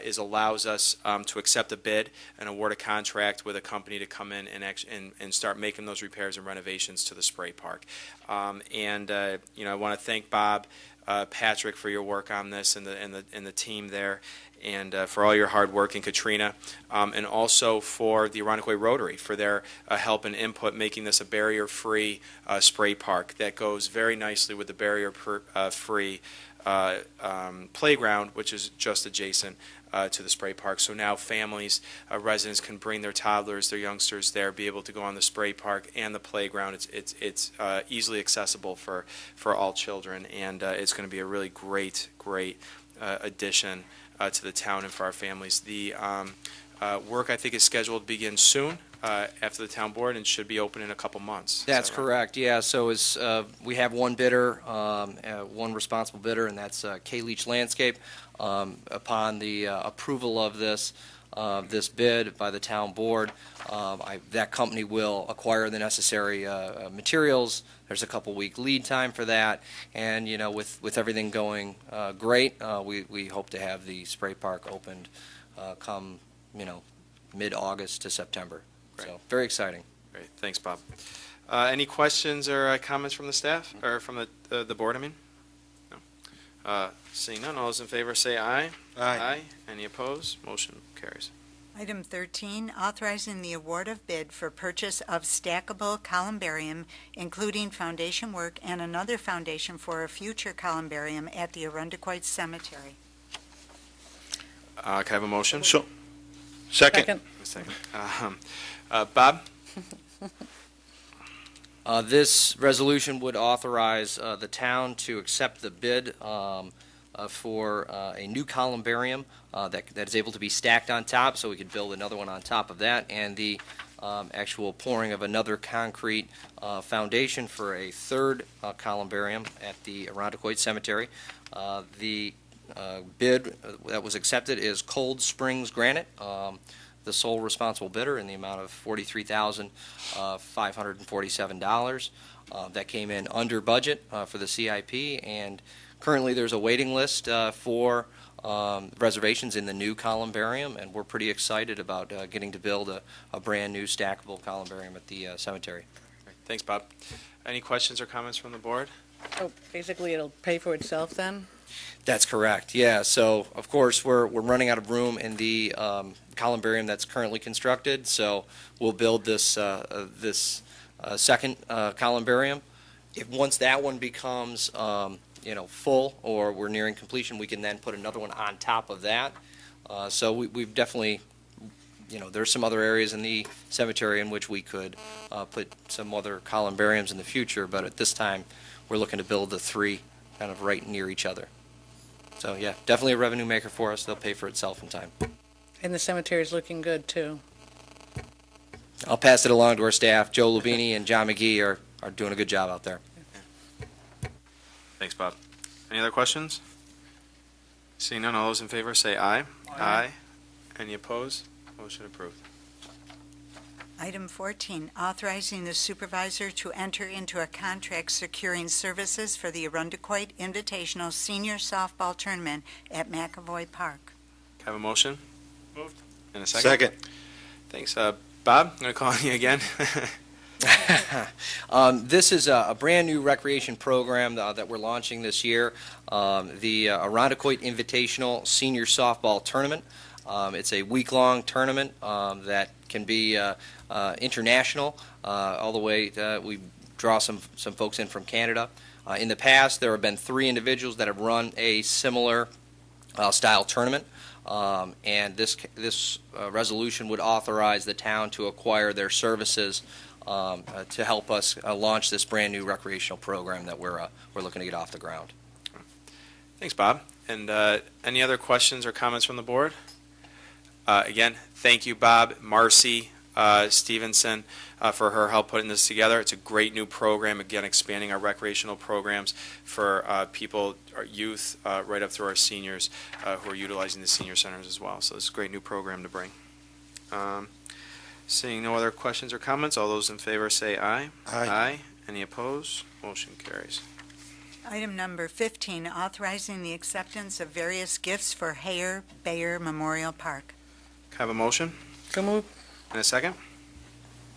is allows us to accept a bid and award a contract with a company to come in and start making those repairs and renovations to the spray park. I want to thank Bob, Patrick, for your work on this and the team there, and for all your hard work, and Katrina, and also for the Arundequoit Rotary for their help and input making this a barrier-free spray park that goes very nicely with the barrier-free playground, which is just adjacent to the spray park. So now families, residents can bring their toddlers, their youngsters there, be able to go on the spray park and the playground. It's easily accessible for all children, and it's going to be a really great addition to the town and for our families. The work, I think, is scheduled to begin soon after the town board and should be open in a couple months. That's correct, yeah. So we have one bidder, one responsible bidder, and that's K. Leach Landscape. Upon the approval of this bid by the town board, that company will acquire the necessary materials. There's a couple-week lead time for that, and with everything going great, we hope to have the spray park opened come mid-August to September. Great. So very exciting. Great, thanks, Bob. Any questions or comments from the staff or from the board? I mean, no. Seeing none, all those in favor say aye. Aye. Any opposed? Motion carries. Item 13, authorizing the award of bid for purchase of stackable columbarium, including foundation work and another foundation for a future columbarium at the Arundequoit Cemetery. Can I have a motion? So, second. A second. Bob? This resolution would authorize the town to accept the bid for a new columbarium that is able to be stacked on top, so we could build another one on top of that, and the actual pouring of another concrete foundation for a third columbarium at the Arundequoit Cemetery. The bid that was accepted is Cold Springs Granite, the sole responsible bidder, in the amount of $43,547. That came in under budget for the CIP, and currently there's a waiting list for reservations in the new columbarium, and we're pretty excited about getting to build a brand new stackable columbarium at the cemetery. Thanks, Bob. Any questions or comments from the board? Oh, basically it'll pay for itself then? That's correct, yeah. So, of course, we're running out of room in the columbarium that's currently constructed, so we'll build this second columbarium. Once that one becomes full, or we're nearing completion, we can then put another one on top of that. So we've definitely, there's some other areas in the cemetery in which we could put some other columbariums in the future, but at this time, we're looking to build the three kind of right near each other. So, yeah, definitely a revenue maker for us. They'll pay for itself in time. And the cemetery's looking good, too. I'll pass it along to our staff. Joe Lubini and John McGee are doing a good job out there. Thanks, Bob. Any other questions? Seeing none, all those in favor say aye. Aye. Any opposed? Motion approved. Item 14, authorizing the supervisor to enter into a contract securing services for the Arundequoit Invitational Senior Softball Tournament at McAvoy Park. Have a motion? Moved. And a second? Second. Thanks. Bob, I'm going to call on you again. This is a brand new recreation program that we're launching this year, the Arundequoit Invitational Senior Softball Tournament. It's a week-long tournament that can be international, all the way we draw some folks in from Canada. In the past, there have been 3 individuals that have run a similar style tournament, and this resolution would authorize the town to acquire their services to help us launch this brand new recreational program that we're looking to get off the ground. Thanks, Bob. And any other questions or comments from the board? Again, thank you, Bob, Marcy Stevenson, for her help putting this together. It's a great new program, again, expanding our recreational programs for people, our youth, right up through our seniors who are utilizing the senior centers as well. So it's a great new program to bring. Seeing no other questions or comments, all those in favor say aye. Aye. Any opposed? Motion carries. Item number 15, authorizing the acceptance of various gifts for Hayer Bayer Memorial Park. Can I have a motion? So move. And a second?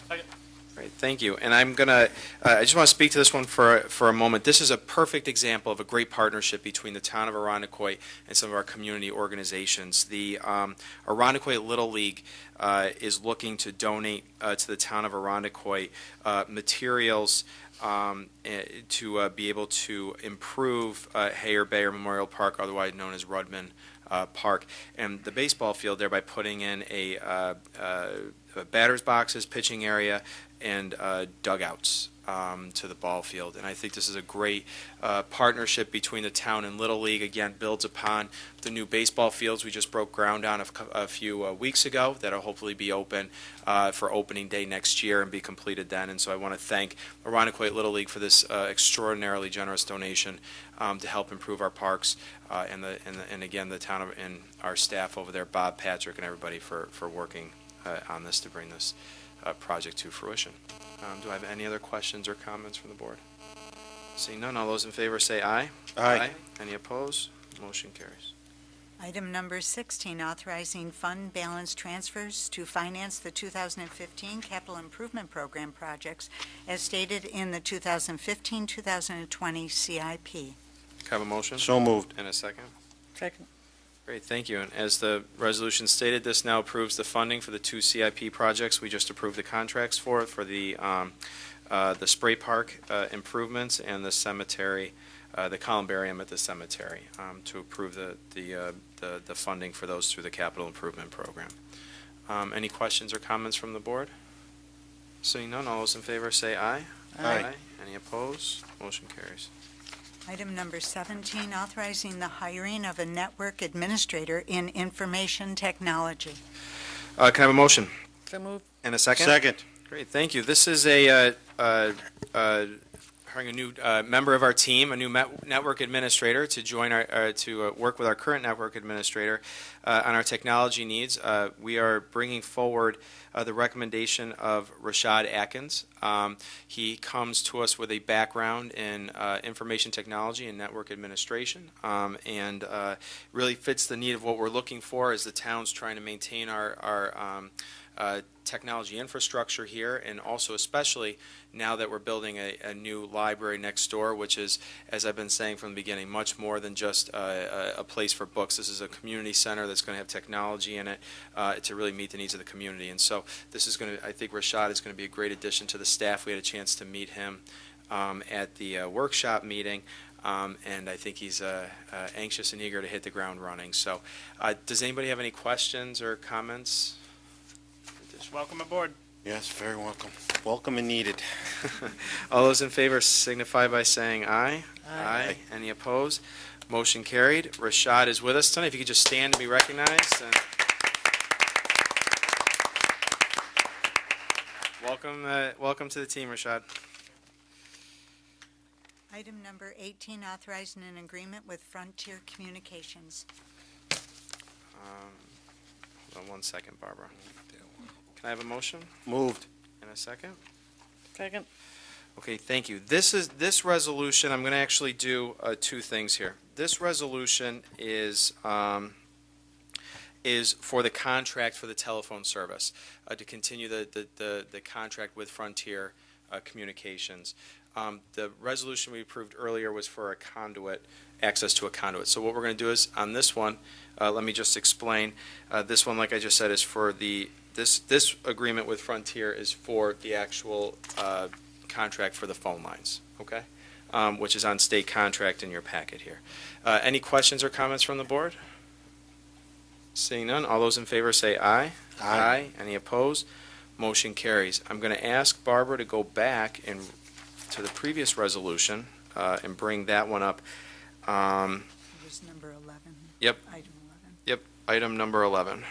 Second. Great, thank you. And I'm going to, I just want to speak to this one for a moment. This is a perfect example of a great partnership between the town of Arundecoit and some of our community organizations. The Arundecoit Little League is looking to donate to the town of Arundecoit materials to be able to improve Hayer Bayer Memorial Park, otherwise known as Rudman Park, and the baseball field there by putting in a batter's boxes, pitching area, and dugouts to the ball field. And I think this is a great partnership between the town and Little League. Again, builds upon the new baseball fields we just broke ground on a few weeks ago that will hopefully be open for opening day next year and be completed then. And so I want to thank Arundecoit Little League for this extraordinarily generous donation to help improve our parks and again the town and our staff over there, Bob, Patrick, and everybody for working on this to bring this project to fruition. Do I have any other questions or comments from the board? Seeing none, all those in favor say aye. Aye. Any opposed? Motion carries. Item number 16, authorizing fund balance transfers to finance the 2015 capital improvement program projects as stated in the 2015-2020 CIP. Can I have a motion? So moved. And a second? Second. Great, thank you. And as the resolution stated, this now approves the funding for the two CIP projects. We just approved the contracts for the spray park improvements and the cemetery, the columbarium at the cemetery, to approve the funding for those through the capital improvement program. Any questions or comments from the board? Seeing none, all those in favor say aye. Aye. Any opposed? Motion carries. Item number 17, authorizing the hiring of a network administrator in information technology. Can I have a motion? So move. And a second? Second. Great, thank you. This is hiring a new member of our team, a new network administrator to join to work with our current network administrator on our technology needs. We are bringing forward the recommendation of Rashad Atkins. He comes to us with a background in information technology and network administration, and really fits the need of what we're looking for as the town's trying to maintain our technology infrastructure here, and also especially now that we're building a new library next door, which is, as I've been saying from the beginning, much more than just a place for books. This is a community center that's going to have technology in it to really meet the needs of the community. And so this is going to, I think Rashad is going to be a great addition to the staff. We had a chance to meet him at the workshop meeting. And I think he's anxious and eager to hit the ground running. So does anybody have any questions or comments? Welcome aboard. Yes, very welcome. Welcome and needed. All those in favor signify by saying aye. Aye. Any opposed? Motion carried. Rashad is with us tonight. If you could just stand and be recognized. And welcome to the team, Rashad. Item number 18, authorizing an agreement with Frontier Communications. Hold on 1 second, Barbara. Can I have a motion? Moved. And a second? Second. Okay, thank you. This resolution, I'm going to actually do two things here. This resolution is for the contract for the telephone service, to continue the contract with Frontier Communications. The resolution we approved earlier was for a conduit, access to a conduit. So what we're going to do is, on this one, let me just explain. This one, like I just said, is for this agreement with Frontier is for the actual contract for the phone lines, okay? Which is on state contract in your packet here. Any questions or comments from the board? Seeing none, all those in favor say aye. Aye. Any opposed? Motion carries. I'm going to ask Barbara to go back to the previous resolution and bring that one up. was number 11. Yep. Item 11. Yep, item number 11.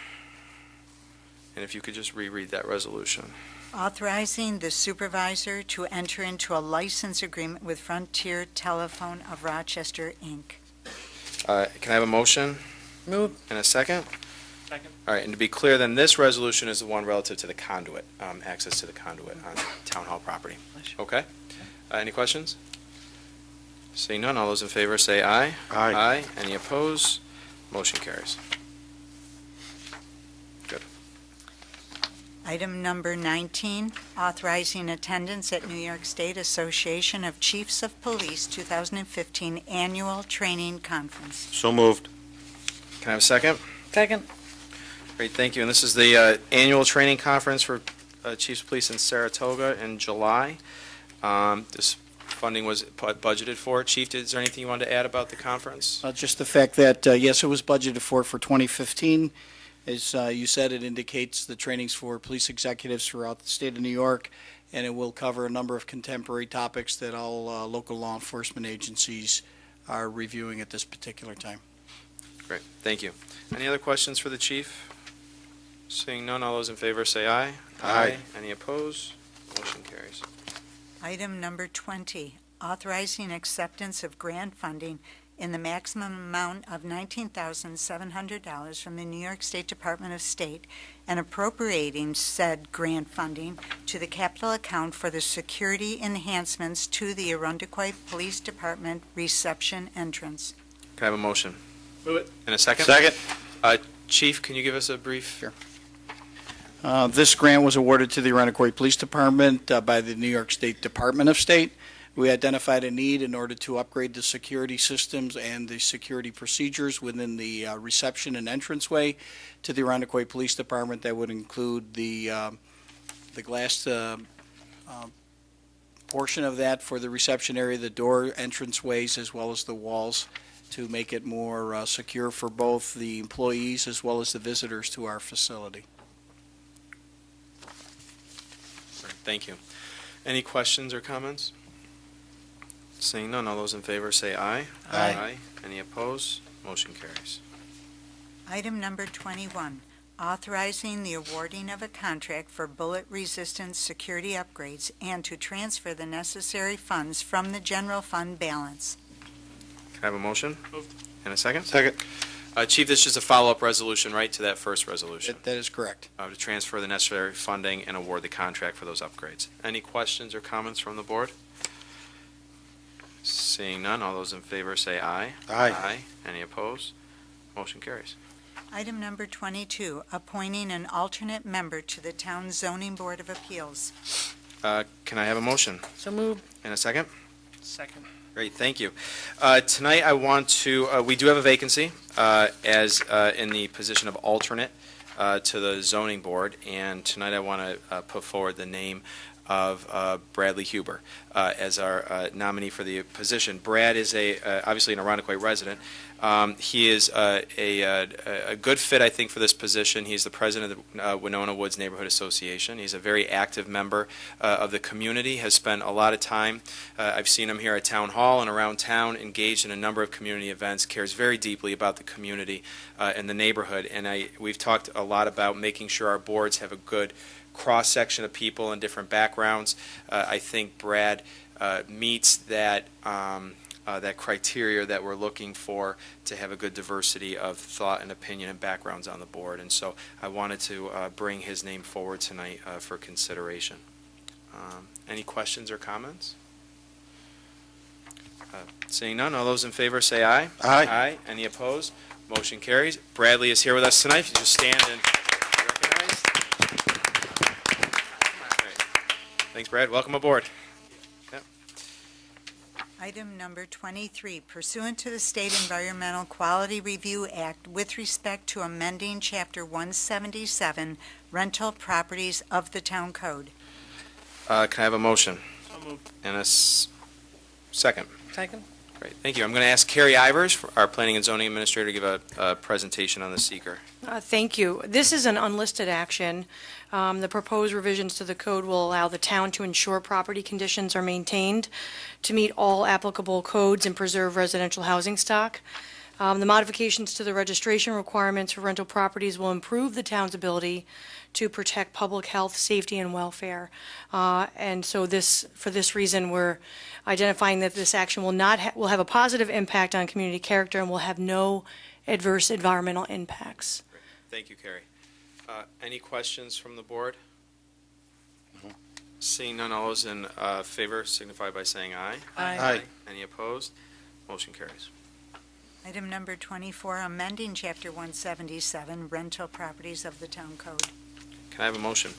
And if you could just reread that resolution. Authorizing the supervisor to enter into a license agreement with Frontier Telephone of Rochester, Inc. Can I have a motion Move. and a second? Second. All right, and to be clear, then, this resolution is the one relative to the conduit, access to the conduit on Town Hall property. Okay? Any questions? Seeing none, all those in favor say aye. Aye. Any opposed? Motion carries. Good. Item number 19, authorizing attendance at New York State Association of Chiefs of Police 2015 Annual Training Conference. So moved. Can I have a second? Second. Great, thank you. And this is the annual training conference for Chiefs of Police in Saratoga in July. This funding was budgeted for. Chief, is there anything you wanted to add about the conference? Just the fact that, yes, it was budgeted for 2015. As you said, it indicates the trainings for police executives throughout the state of New York, and it will cover a number of contemporary topics that all local law enforcement agencies are reviewing at this particular time. Great, thank you. Any other questions for the chief? Seeing none, all those in favor say aye. Aye. Any opposed? Motion carries. Item number 20, authorizing acceptance of grant funding in the maximum amount of $19,700 from the New York State Department of State and appropriating said grant funding to the capital account for the security enhancements to the Arundequoit Police Department reception entrance. Can I have a motion? Move it. And a second? Second. Chief, can you give us a brief? Sure. This grant was awarded to the Arundequoit Police Department by the New York State Department of State. We identified a need in order to upgrade the security systems and the security procedures within the reception and entranceway to the Arundequoit Police Department. That would include the glass portion of that for the reception area, the door entranceways, as well as the walls, to make it more secure for both the employees as well as the visitors to our facility. Thank you. Any questions or comments? Seeing none, all those in favor say aye. Aye. Any opposed? Motion carries. Item number 21, authorizing the awarding of a contract for bullet-resistant security upgrades and to transfer the necessary funds from the general fund balance. Can I have a motion? Moved. And a second? Second. Chief, this is just a follow-up resolution, right, to that first resolution? That is correct. To transfer the necessary funding and award the contract for those upgrades. Any questions or comments from the board? Seeing none, all those in favor say aye. Aye. Any opposed? Motion carries. Item number 22, appointing an alternate member to the Town Zoning Board of Appeals. Can I have a motion? So move. And a second? Second. Great, thank you. Tonight, I want to, we do have a vacancy as in the position of alternate to the zoning board, and tonight I want to put forward the name of Bradley Huber as our nominee for the position. Brad is obviously an Arundequoit resident. He is a good fit, I think, for this position. He's the president of the Winona Woods Neighborhood Association. He's a very active member of the community, has spent a lot of time. I've seen him here at Town Hall and around town, engaged in a number of community events, cares very deeply about the community and the neighborhood. And we've talked a lot about making sure our boards have a good cross-section of people and different backgrounds. I think Brad meets that that criteria that we're looking for to have a good diversity of thought and opinion and backgrounds on the board. And so I wanted to bring his name forward tonight for consideration. Any questions or comments? Seeing none, all those in favor say aye. Aye. Aye. Any opposed? Motion carries. Bradley is here with us tonight. If you just stand and be recognized. Great. Thanks, Brad. Welcome aboard. Item number 23, pursuant to the State Environmental Quality Review Act with respect to amending Chapter 177, rental properties of the Town Code. Can I have a motion? So moved. And a second? Second. Great, thank you. I'm going to ask Carrie Ivers, our Planning and Zoning Administrator, to give a presentation on the seeker. Thank you. This is an unlisted action. The proposed revisions to the code will allow the town to ensure property conditions are maintained to meet all applicable codes and preserve residential housing stock. The modifications to the registration requirements for rental properties will improve the town's ability to protect public health, safety, and welfare. And so for this reason, we're identifying that this action will have a positive impact on community character and will have no adverse environmental impacts. Thank you, Carrie. Any questions from the board? Seeing none, all those in favor signify by saying aye. Aye. Any opposed? Motion carries. Item number 24, amending Chapter 177, rental properties of the Town Code. Can I have a motion?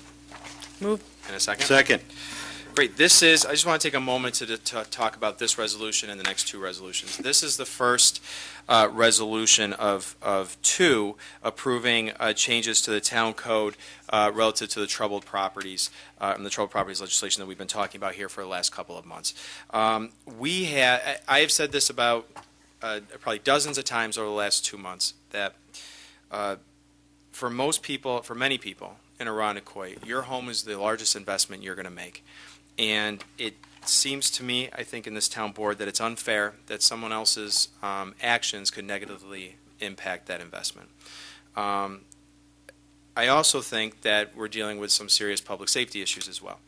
Move. And a second? Second. Great. I just want to take a moment to talk about this resolution and the next two resolutions. This is the first resolution of two approving changes to the town code relative to the troubled properties and the troubled properties legislation that we've been talking about here for the last couple of months. I have said this about probably dozens of times over the last 2 months that for many people in Irondequoit, your home is the largest investment you're going to make. And it seems to me, I think, in this town board that it's unfair that someone else's actions could negatively impact that investment. I also think that we're dealing with some serious public safety issues as well.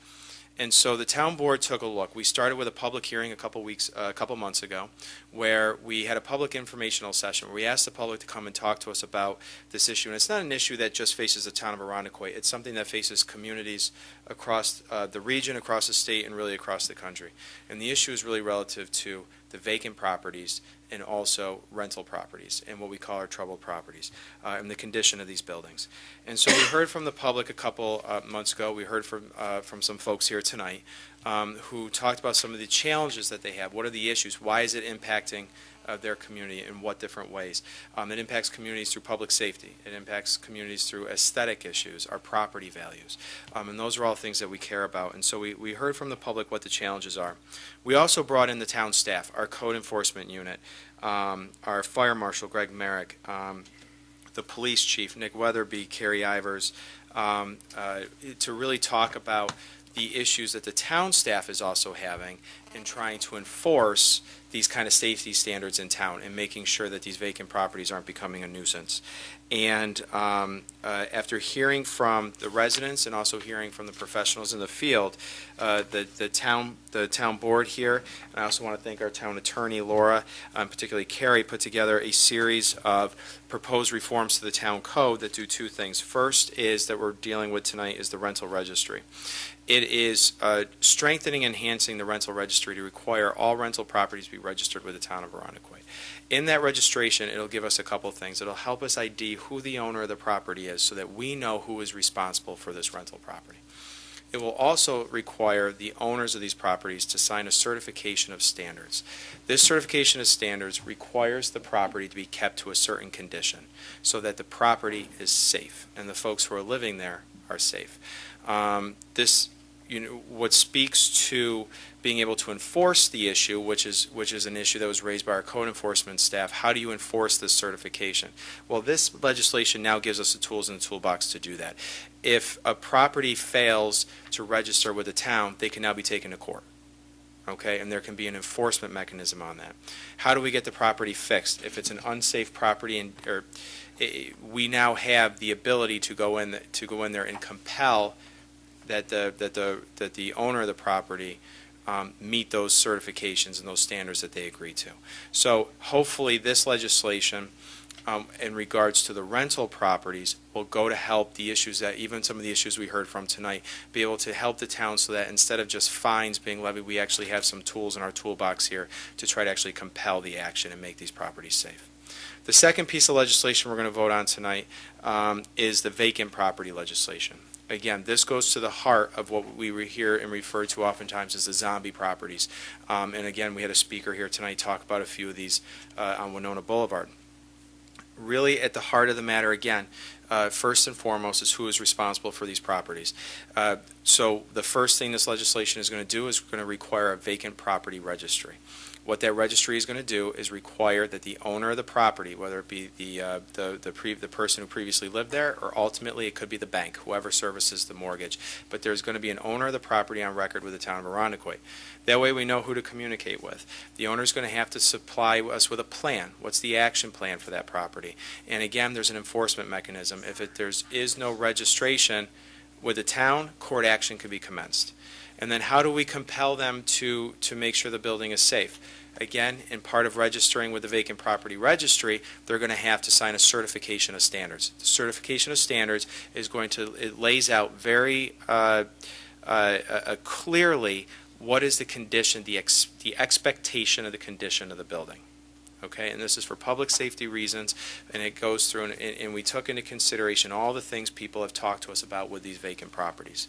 And so the town board took a look. We started with a public hearing a couple months ago, where we had a public informational session where we asked the public to come and talk to us about this issue. And it's not an issue that just faces the town of Irondequoit. It's something that faces communities across the region, across the state, and really across the country. And the issue is really relative to the vacant properties and also rental properties and what we call our troubled properties and the condition of these buildings. And so we heard from the public a couple months ago. We heard from some folks here tonight who talked about some of the challenges that they have. What are the issues? Why is it impacting their community in what different ways? It impacts communities through public safety. It impacts communities through aesthetic issues, our property values. And those are all things that we care about. And so we heard from the public what the challenges are. We also brought in the town staff, our code enforcement unit, our fire marshal, Greg Merrick, the police chief, Nick Weatherby, Carrie Ivers, to really talk about the issues that the town staff is also having in trying to enforce these kind of safety standards in town and making sure that these vacant properties aren't becoming a nuisance. And after hearing from the residents and also hearing from the professionals in the field, the town board here, and I also want to thank our town attorney, Laura, particularly Carrie, put together a series of proposed reforms to the town code that do two things. First is that we're dealing with tonight is the rental registry. It is strengthening and enhancing the rental registry to require all rental properties be registered with the town of Irondequoit. In that registration, it'll give us a couple of things. It'll help us ID who the owner of the property is so that we know who is responsible for this rental property. It will also require the owners of these properties to sign a certification of standards. This certification of standards requires the property to be kept to a certain condition so that the property is safe and the folks who are living there are safe. What speaks to being able to enforce the issue, which is an issue that was raised by our code enforcement staff. How do you enforce this certification? Well, this legislation now gives us the tools in the toolbox to do that. If a property fails to register with the town, they can now be taken to court. Okay, and there can be an enforcement mechanism on that. How do we get the property fixed? If it's an unsafe property, we now have the ability to go in there and compel that the owner of the property meet those certifications and those standards that they agree to. So hopefully this legislation in regards to the rental properties will go to help the issues that even some of the issues we heard from tonight, be able to help the town so that instead of just fines being levied, we actually have some tools in our toolbox here to try to actually compel the action and make these properties safe. The second piece of legislation we're going to vote on tonight is the vacant property legislation. Again, this goes to the heart of what we hear and refer to oftentimes as the zombie properties. And again, we had a speaker here tonight talk about a few of these on Winona Boulevard. Really at the heart of the matter, again, first and foremost is who is responsible for these properties. So the first thing this legislation is going to do is going to require a vacant property registry. What that registry is going to do is require that the owner of the property, whether it be the person who previously lived there, or ultimately it could be the bank, whoever services the mortgage, but there's going to be an owner of the property on record with the town of Arundecoit. That way we know who to communicate with. The owner's going to have to supply us with a plan. What's the action plan for that property? And again, there's an enforcement mechanism. If there is no registration with the town, court action could be commenced. And then how do we compel them to make sure the building is safe? Again, in part of registering with the Vacant Property Registry, they're going to have to sign a certification of standards. The certification of standards is it lays out very clearly what is the condition, the expectation of the condition of the building. Okay, and this is for public safety reasons, and it goes through, and we took into consideration all the things people have talked to us about with these vacant properties.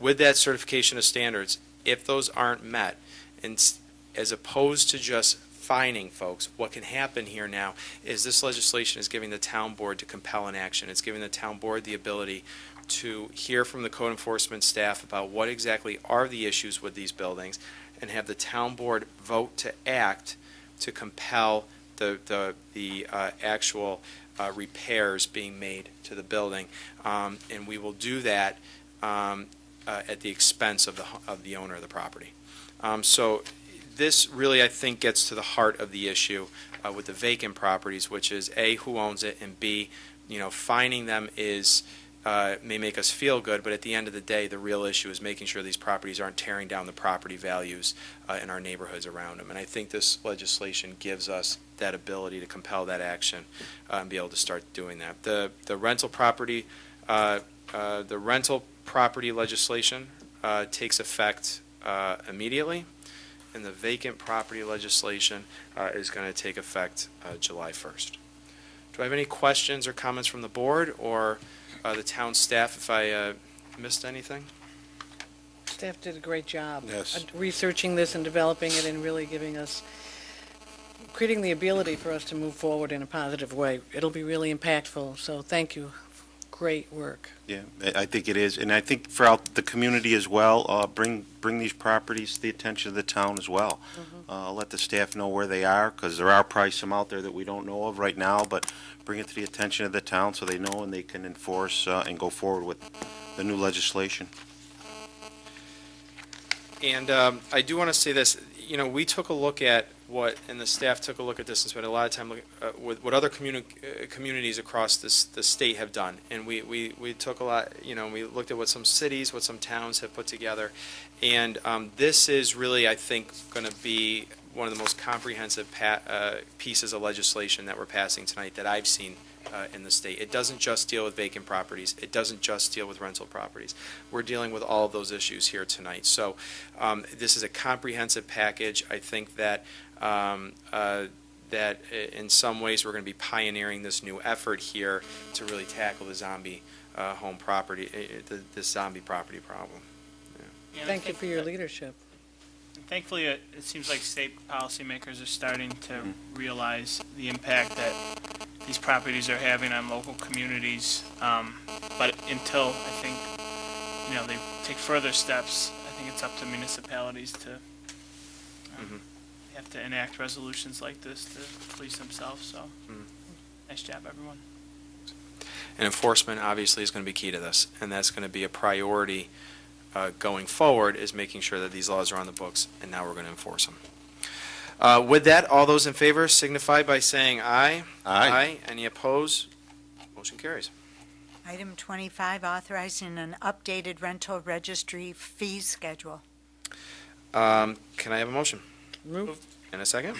With that certification of standards, if those aren't met, and as opposed to just fining folks, what can happen here now is this legislation is giving the town board to compel an action. It's giving the town board the ability to hear from the code enforcement staff about what exactly are the issues with these buildings, and have the town board vote to act to compel the actual repairs being made to the building, and we will do that at the expense of the owner of the property. So this really, I think, gets to the heart of the issue with the vacant properties, which is A, who owns it, and B, finding them may make us feel good, but at the end of the day, the real issue is making sure these properties aren't tearing down the property values in our neighborhoods around them. And I think this legislation gives us that ability to compel that action and be able to start doing that. The rental property legislation takes effect immediately, and the vacant property legislation is going to take effect July 1st. Do I have any questions or comments from the board or the town staff if I missed anything? Staff did a great job. Yes. Researching this and developing it and really creating the ability for us to move forward in a positive way. It'll be really impactful, so thank you. Great work. Yeah, I think it is, and I think for the community as well, bring these properties to the attention of the town as well. Let the staff know where they are, because there are probably some out there that we don't know of right now, but bring it to the attention of the town so they know and they can enforce and go forward with the new legislation. And I do want to say this, we took a look at and the staff took a look at this and spent a lot of time looking with what other communities across the state have done. And we took a lot, we looked at what some cities, what some towns have put together. And this is really, I think, going to be one of the most comprehensive pieces of legislation that we're passing tonight that I've seen in the state. It doesn't just deal with vacant properties. It doesn't just deal with rental properties. We're dealing with all of those issues here tonight. So this is a comprehensive package. I think that that in some ways we're going to be pioneering this new effort here to really tackle the zombie home property, the zombie property problem. Yeah. Thank you for your leadership. Thankfully, it seems like state policymakers are starting to realize the impact that these properties are having on local communities. But until, I think, they take further steps, I think it's up to municipalities to have to enact resolutions like this to police themselves. So, nice job, everyone. And enforcement, obviously, is going to be key to this, and that's going to be a priority going forward, is making sure that these laws are on the books, and now we're going to enforce them. With that, all those in favor signify by saying aye. Aye. Any opposed? Motion carries. Item 25, authorizing an updated rental registry fee schedule. Can I have a motion? Move. And a second?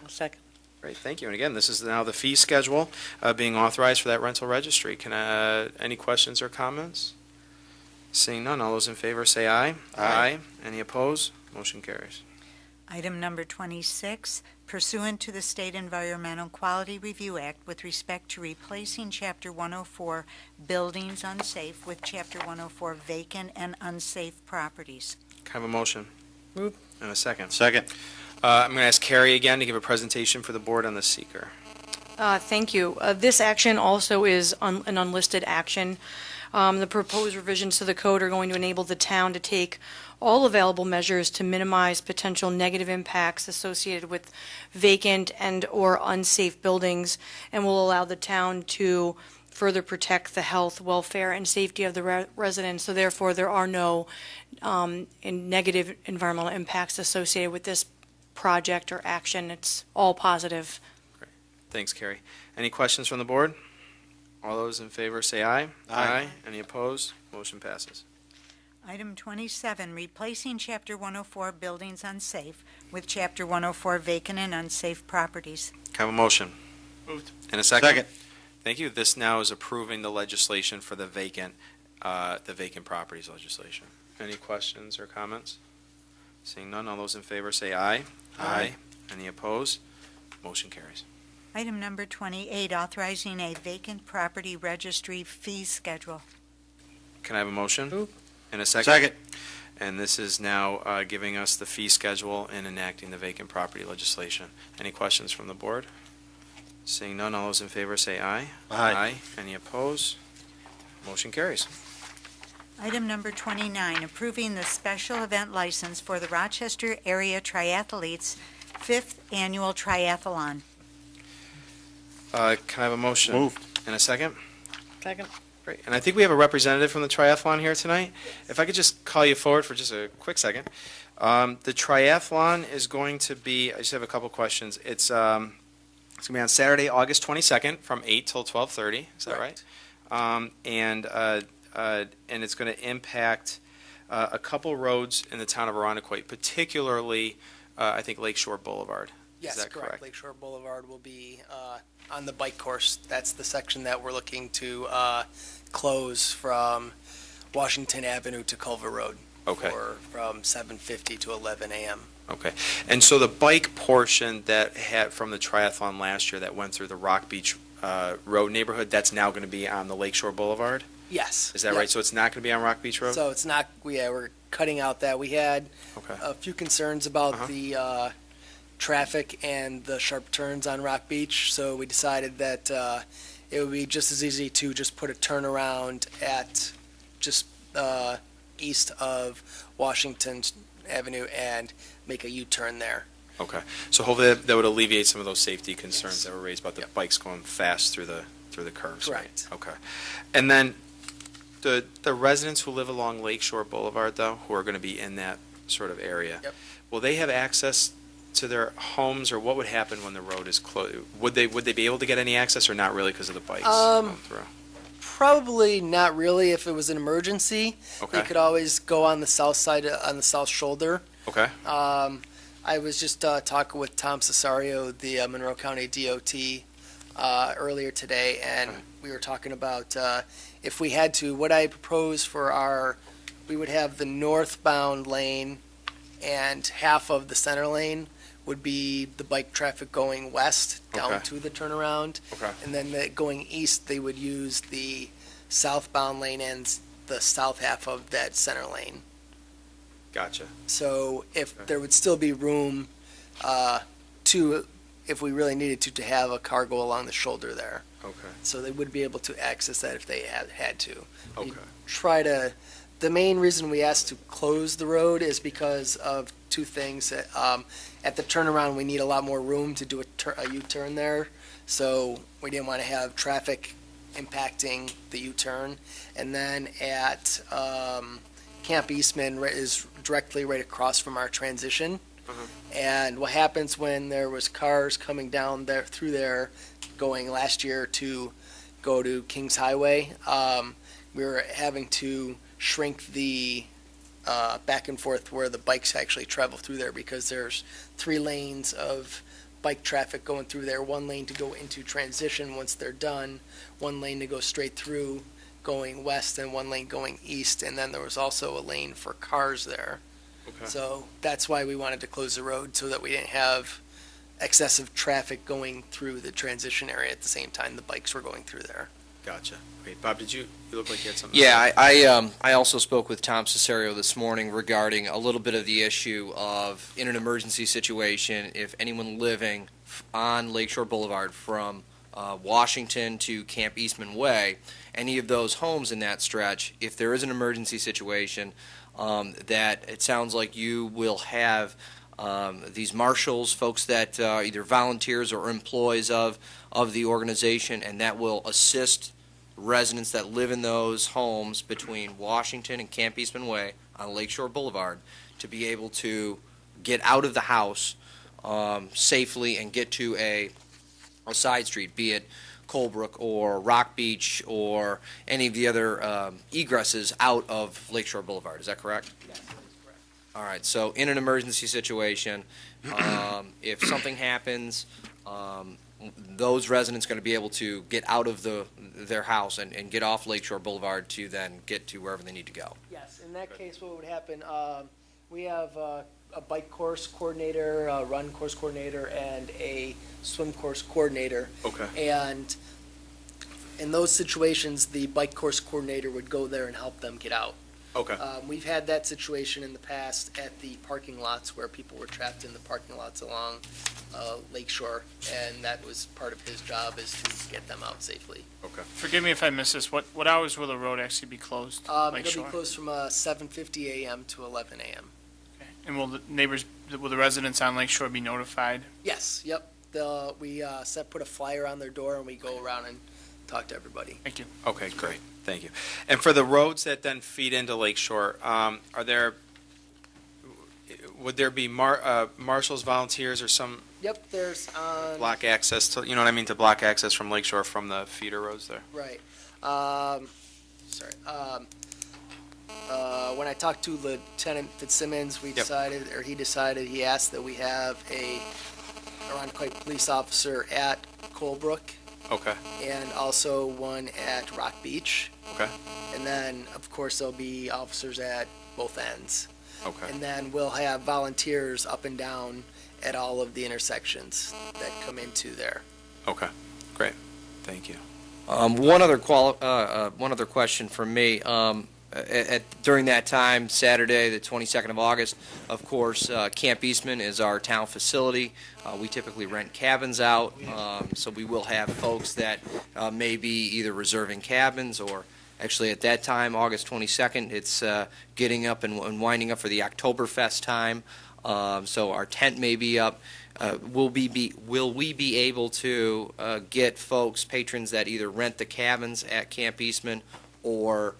Second. Great, thank you. And again, this is now the fee schedule being authorized for that rental registry. Any questions or comments? Seeing none, all those in favor say aye. Aye. Any opposed? Motion carries. Item number 26, pursuant to the State Environmental Quality Review Act with respect to replacing Chapter 104 buildings unsafe with Chapter 104 vacant and unsafe properties. Can I have a motion? Move. And a second. Second. I'm going to ask Carrie again to give a presentation for the board on the seeker. Thank you. This action also is an unlisted action. The proposed revisions to the code are going to enable the town to take all available measures to minimize potential negative impacts associated with vacant and/or unsafe buildings, and will allow the town to further protect the health, welfare, and safety of the residents. So therefore, there are no negative environmental impacts associated with this project or action. It's all positive. Thanks, Carrie. Any questions from the board? All those in favor say aye. Aye. Any opposed? Motion passes. Item 27, replacing Chapter 104 buildings unsafe with Chapter 104 vacant and unsafe properties. Can I have a motion? Moved. And a second? Second. Thank you. This now is approving the legislation for the vacant properties legislation. Any questions or comments? Seeing none, all those in favor say aye. Aye. Any opposed? Motion carries. Item number 28, authorizing a vacant property registry fee schedule. Can I have a motion? Moved. And a second? Second. And this is now giving us the fee schedule and enacting the vacant property legislation. Any questions from the board? Seeing none, all those in favor say aye. Aye. Any opposed? Motion carries. Item number 29, approving the special event license for the Rochester Area Triathletes 5th Annual Triathlon. Can I have a motion? Moved. And a second? Second. Great. And I think we have a representative from the triathlon here tonight. If I could just call you forward for just a quick second. The triathlon is going to be, I just have a couple questions. It's going to be on Saturday, August 22nd from 8 till 12:30. Is that right? And it's going to impact a couple roads in the town of Arundecoit, particularly, I think, Lakeshore Boulevard. Yes, Is that correct? Lakeshore Boulevard will be on the bike course. That's the section that we're looking to close from Washington Avenue to Culver Road. Okay. From 7:50 to 11 a.m. Okay. And so the bike portion that had from the triathlon last year that went through the Rock Beach Road neighborhood, that's now going to be on the Lakeshore Boulevard? Yes. Is that right? So it's not going to be on Rock Beach Road? So it's not. We're cutting out that. We had Okay. a few concerns about the traffic and the sharp turns on Rock Beach, so we decided that it would be just as easy to just put a turnaround at just east of Washington Avenue and make a U-turn there. Okay. So hopefully that would alleviate some of those safety concerns that were raised about the bikes going fast through the curves. Correct. Right? Okay. And then the residents who live along Lakeshore Boulevard, though, who are going to be in that sort of area, Yep. will they have access to their homes, or what would happen when the road is closed? Would they be able to get any access, or not really because of the bikes going through? Probably not really. If it was an emergency, Okay. they could always go on the south side, on the south shoulder. Okay. I was just talking with Tom Cesario, the Monroe County DOT, earlier today, and we were talking about if we had to, what I propose for we would have the northbound lane, and half of the center lane would be the bike traffic going west down Okay. to the turnaround. Okay. And then going east, they would use the southbound lane and the south half of that center lane. Gotcha. So if there would still be room if we really needed to have a car go along the shoulder there. Okay. So they would be able to access that if they had to. Okay. The main reason we asked to close the road is because of two things. At the turnaround, we need a lot more room to do a U-turn there. So we didn't want to have traffic impacting the U-turn. And then at Camp Eastman is directly right across from our transition. And what happens when there was cars coming down there through there going last year to go to Kings Highway, we were having to shrink the back and forth where the bikes actually travel through there, because there's 3 lanes of bike traffic going through there, 1 lane to go into transition once they're done, 1 lane to go straight through going west, and 1 lane going east, and then there was also a lane for cars there. Okay. So that's why we wanted to close the road, so that we didn't have excessive traffic going through the transition area at the same time the bikes were going through there. Gotcha. Great. Bob, you look like you had something? Yeah, I also spoke with Tom Cesario this morning regarding a little bit of the issue of, in an emergency situation, if anyone living on Lakeshore Boulevard from Washington to Camp Eastman Way, any of those homes in that stretch, if there is an emergency situation, that it sounds like you will have these marshals, folks that either volunteers or employees of the organization, and that will assist residents that live in those homes between Washington and Camp Eastman Way on Lakeshore Boulevard to be able to get out of the house safely and get to a side street, be it Colebrook or Rock Beach or any of the other egresses out of Lakeshore Boulevard. Is that correct? Yes, that is correct. All right, so in an emergency situation, if something happens, those residents are going to be able to get out of their house and get off Lakeshore Boulevard to then get to wherever they need to go. Yes, in that case, what would happen, we have a bike course coordinator, a run course coordinator, and a swim course coordinator. Okay. And in those situations, the bike course coordinator would go there and help them get out. Okay. We've had that situation in the past at the parking lots where people were trapped in the parking lots along Lakeshore, and that was part of his job, is to get them out safely. Okay. Forgive me if I missed this. What hours will the road actually be closed? It'll Lakeshore? be closed from 7:50 a.m. to 11 a.m. Okay. And will the residents on Lakeshore be notified? Yes, yep. We put a flyer on their door, and we go around and talk to everybody. Thank you. Okay, great. Thank you. And for the roads that then feed into Lakeshore, would there be marshals, volunteers, or some Yep, there's block access to, you know what I mean, to block access from Lakeshore from the feeder roads there? right. When I talked to Lieutenant Fitzsimmons, he decided, he asked that we have a Arundecoit police officer at Colebrook, Okay, and also one at Rock Beach. okay, And then, of course, there'll be officers at both ends. okay. And then we'll have volunteers up and down at all of the intersections that come into there. Okay, great. Thank you. One other question from me. During that time, Saturday, the 22nd of August, of course, Camp Eastman is our town facility. We typically rent cabins out, so we will have folks that may be either reserving cabins or actually at that time, August 22nd, it's getting up and winding up for the Oktoberfest time. So our tent may be up. Will we be able to get folks, patrons that either rent the cabins at Camp Eastman or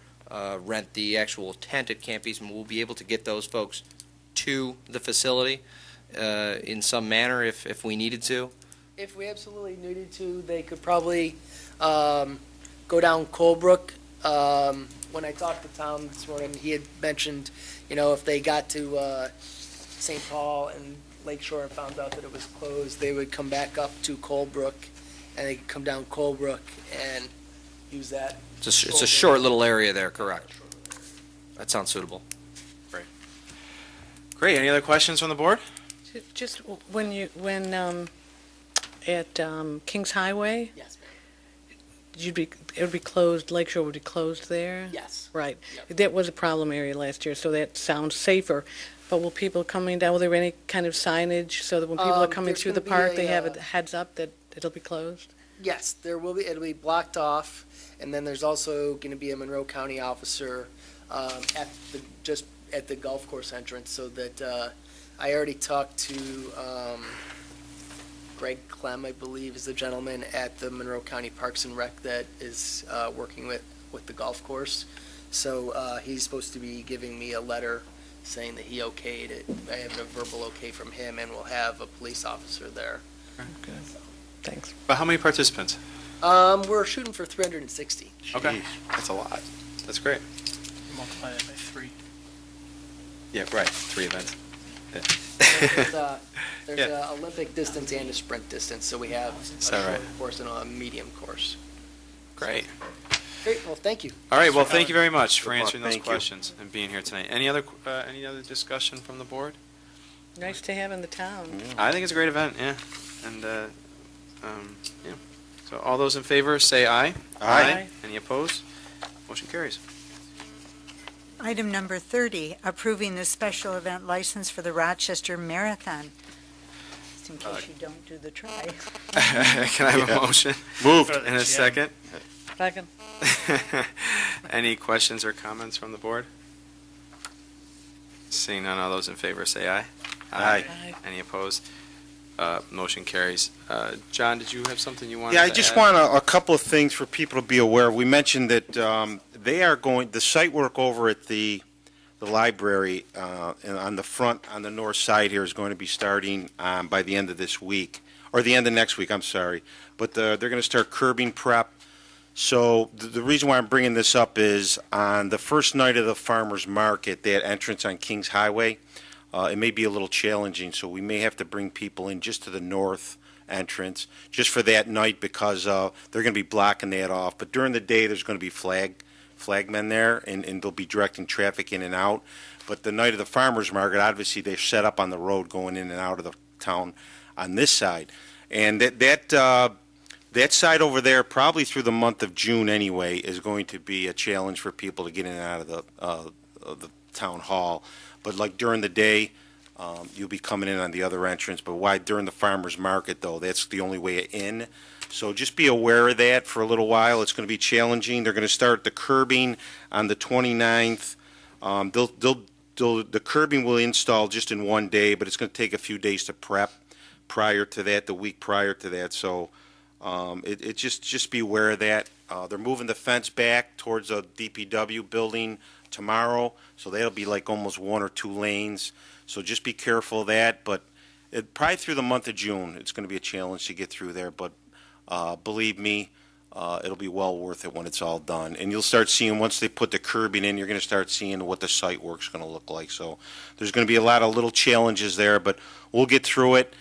rent the actual tent at Camp Eastman? We'll be able to get those folks to the facility in some manner if we needed to? If we absolutely needed to, they could probably go down Colebrook. When I talked to Tom this morning, he had mentioned, if they got to St. Paul and Lakeshore and found out that it was closed, they would come back up to Colebrook, and they could come down Colebrook and use that. It's a short little area there, correct? That sounds suitable. Great. Any other questions from the board? Just when at Kings Highway, Yes, ma'am. it would be closed, Lakeshore would be closed there? Yes. Right. Yep. That was a problem area last year, so that sounds safer. But will people coming down, will there be any kind of signage so that when people are coming There's through the gonna be park, they have a, a heads up that it'll be closed? Yes, there will be. It'll be blocked off, and then there's also going to be a Monroe County officer at the golf course entrance, so that I already talked to Greg Clem, I believe, is the gentleman at the Monroe County Parks and Rec that is working with the golf course. So he's supposed to be giving me a letter saying that he okayed it. I have a verbal okay from him, and we'll have a police officer there. Okay. Thanks. But how many participants? We're shooting for 360. Okay, that's a lot. That's great. Multiply that by 3. Yeah, right. 3 events. There's a Olympic distance and a sprint distance, so we have a short right? course and a medium course. Great. Great, well, thank you. All right. Well, thank you very much for Good luck. answering those Thank you. questions and being here tonight. Any other discussion from the board? Nice to have in the town. I think it's a great event. Yeah, and yeah. So all those in favor, say aye. Aye. Any opposed? Motion carries. Item number 30, approving the special event license for the Rochester Marathon. in case you don't do the try. Can I have a motion? Moved. And a second? Second. Any questions or comments from the board? Seeing none, all those in favor say aye. Aye. Any opposed? Motion carries. John, did you have something you wanted Yeah, to I just add? want a couple of things for people to be aware of. We mentioned that they are going, the site work over at the library and on the front, on the north side here is going to be starting by the end of this week, or the end of next week, I'm sorry. But they're going to start curbing prep. So the reason why I'm bringing this up is on the first night of the farmer's market, that entrance on Kings Highway, it may be a little challenging, so we may have to bring people in just to the north entrance, just for that night, because they're going to be blocking that off. But during the day, there's going to be flagmen there, and they'll be directing traffic in and out. But the night of the farmer's market, obviously, they're set up on the road going in and out of the town on this side. And that side over there, probably through the month of June anyway, is going to be a challenge for people to get in and out of the town hall. But like during the day, you'll be coming in on the other entrance. But why during the farmer's market, though? That's the only way in. So just be aware of that for a little while. It's going to be challenging. They're going to start the curbing on the 29th. The curbing will install just in one day, but it's going to take a few days to prep prior to that, the week prior to that. So just be aware of that. They're moving the fence back towards the DPW building tomorrow, so that'll be like almost 1 or 2 lanes. So just be careful of that. But probably through the month of June, it's going to be a challenge to get through there. But believe me, it'll be well worth it when it's all done. And you'll start seeing, once they put the curbing in, you're going to start seeing what the site work's going to look like. So there's going to be a lot of little challenges there, but we'll get through it.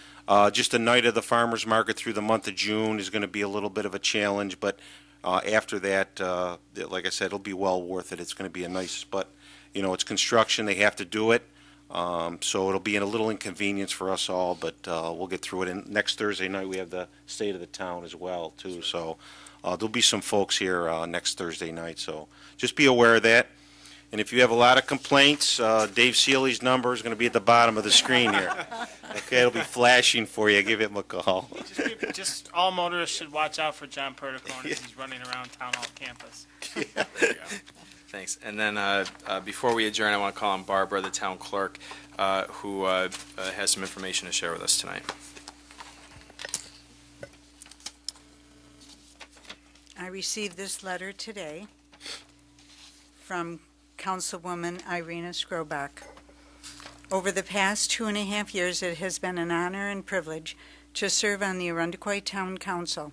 Just the night of the farmer's market through the month of June is going to be a little bit of a challenge, but after that, like I said, it'll be well worth it. It's going to be a nice, but, it's construction. They have to do it. So it'll be a little inconvenience for us all, but we'll get through it. And next Thursday night, we have the state of the town as well, too. So there'll be some folks here next Thursday night. So just be aware of that. And if you have a lot of complaints, Dave Seeley's number is going to be at the bottom of the screen here. Okay, it'll be flashing for you. Give him a call. Just all motorists should watch out for John Perticone as he's running around Town Hall campus. There you go. Thanks. And then before we adjourn, I want to call on Barbara, the town clerk, who has some information to share with us tonight. I received this letter today from Councilwoman Irina Skrobach. Over the past 2.5 years, it has been an honor and privilege to serve on the Arundecoit Town Council.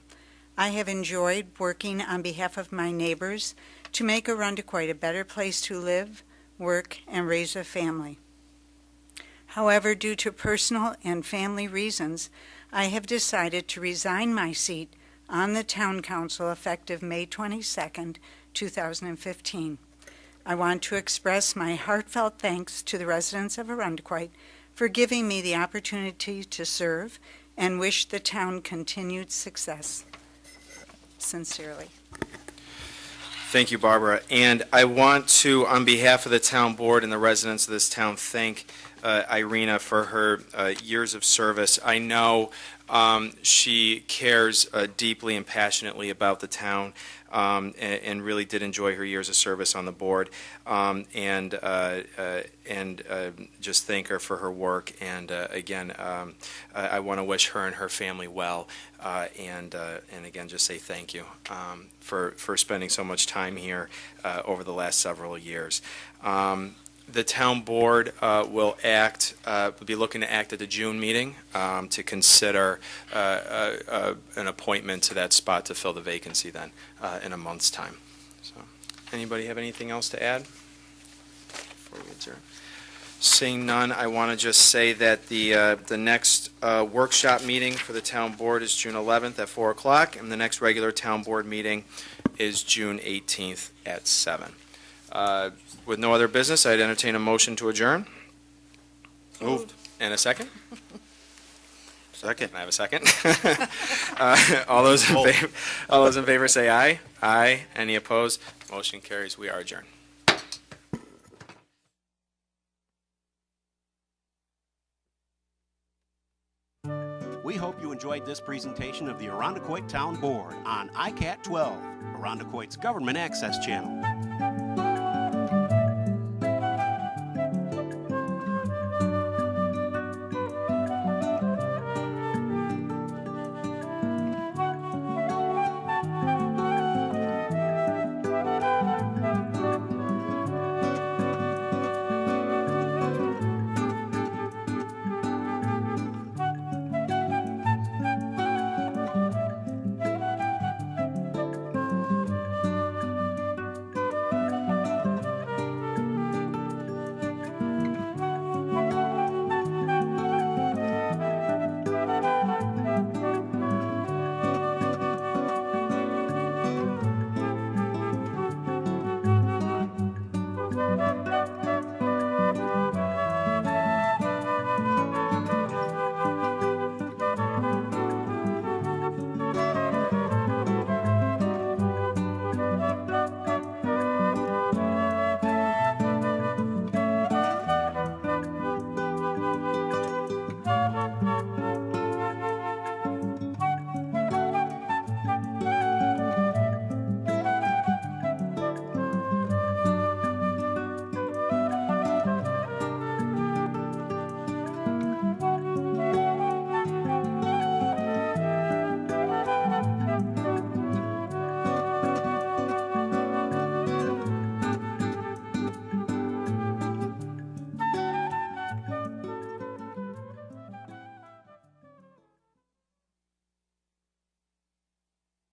I have enjoyed working on behalf of my neighbors to make Arundecoit a better place to live, work, and raise a family. However, due to personal and family reasons, I have decided to resign my seat on the Town Council effective May 22nd, 2015. I want to express my heartfelt thanks to the residents of Arundecoit for giving me the opportunity to serve and wish the town continued success. Sincerely. Thank you, Barbara. And I want to, on behalf of the town board and the residents of this town, thank Irina for her years of service. I know she cares deeply and passionately about the town, and really did enjoy her years of service on the board, and just thank her for her work. And again, I want to wish her and her family well, and again, just say thank you for spending so much time here over the last several years. The town board will be looking to act at the June meeting to consider an appointment to that spot to fill the vacancy then in a month's time. So, anybody have anything else to add before we adjourn? Seeing none, I want to just say that the next workshop meeting for the town board is June 11th at 4 o'clock, and the next regular town board meeting is June 18th at 7. With no other business, I'd entertain a motion to adjourn. Moved. And a second? Second. I have a second. All those in favor say aye. Aye. Any opposed? Motion carries. We are adjourned. hope you enjoyed this presentation of the Irondequoit Town Board on ICAT 12, Irondequoit's government access channel.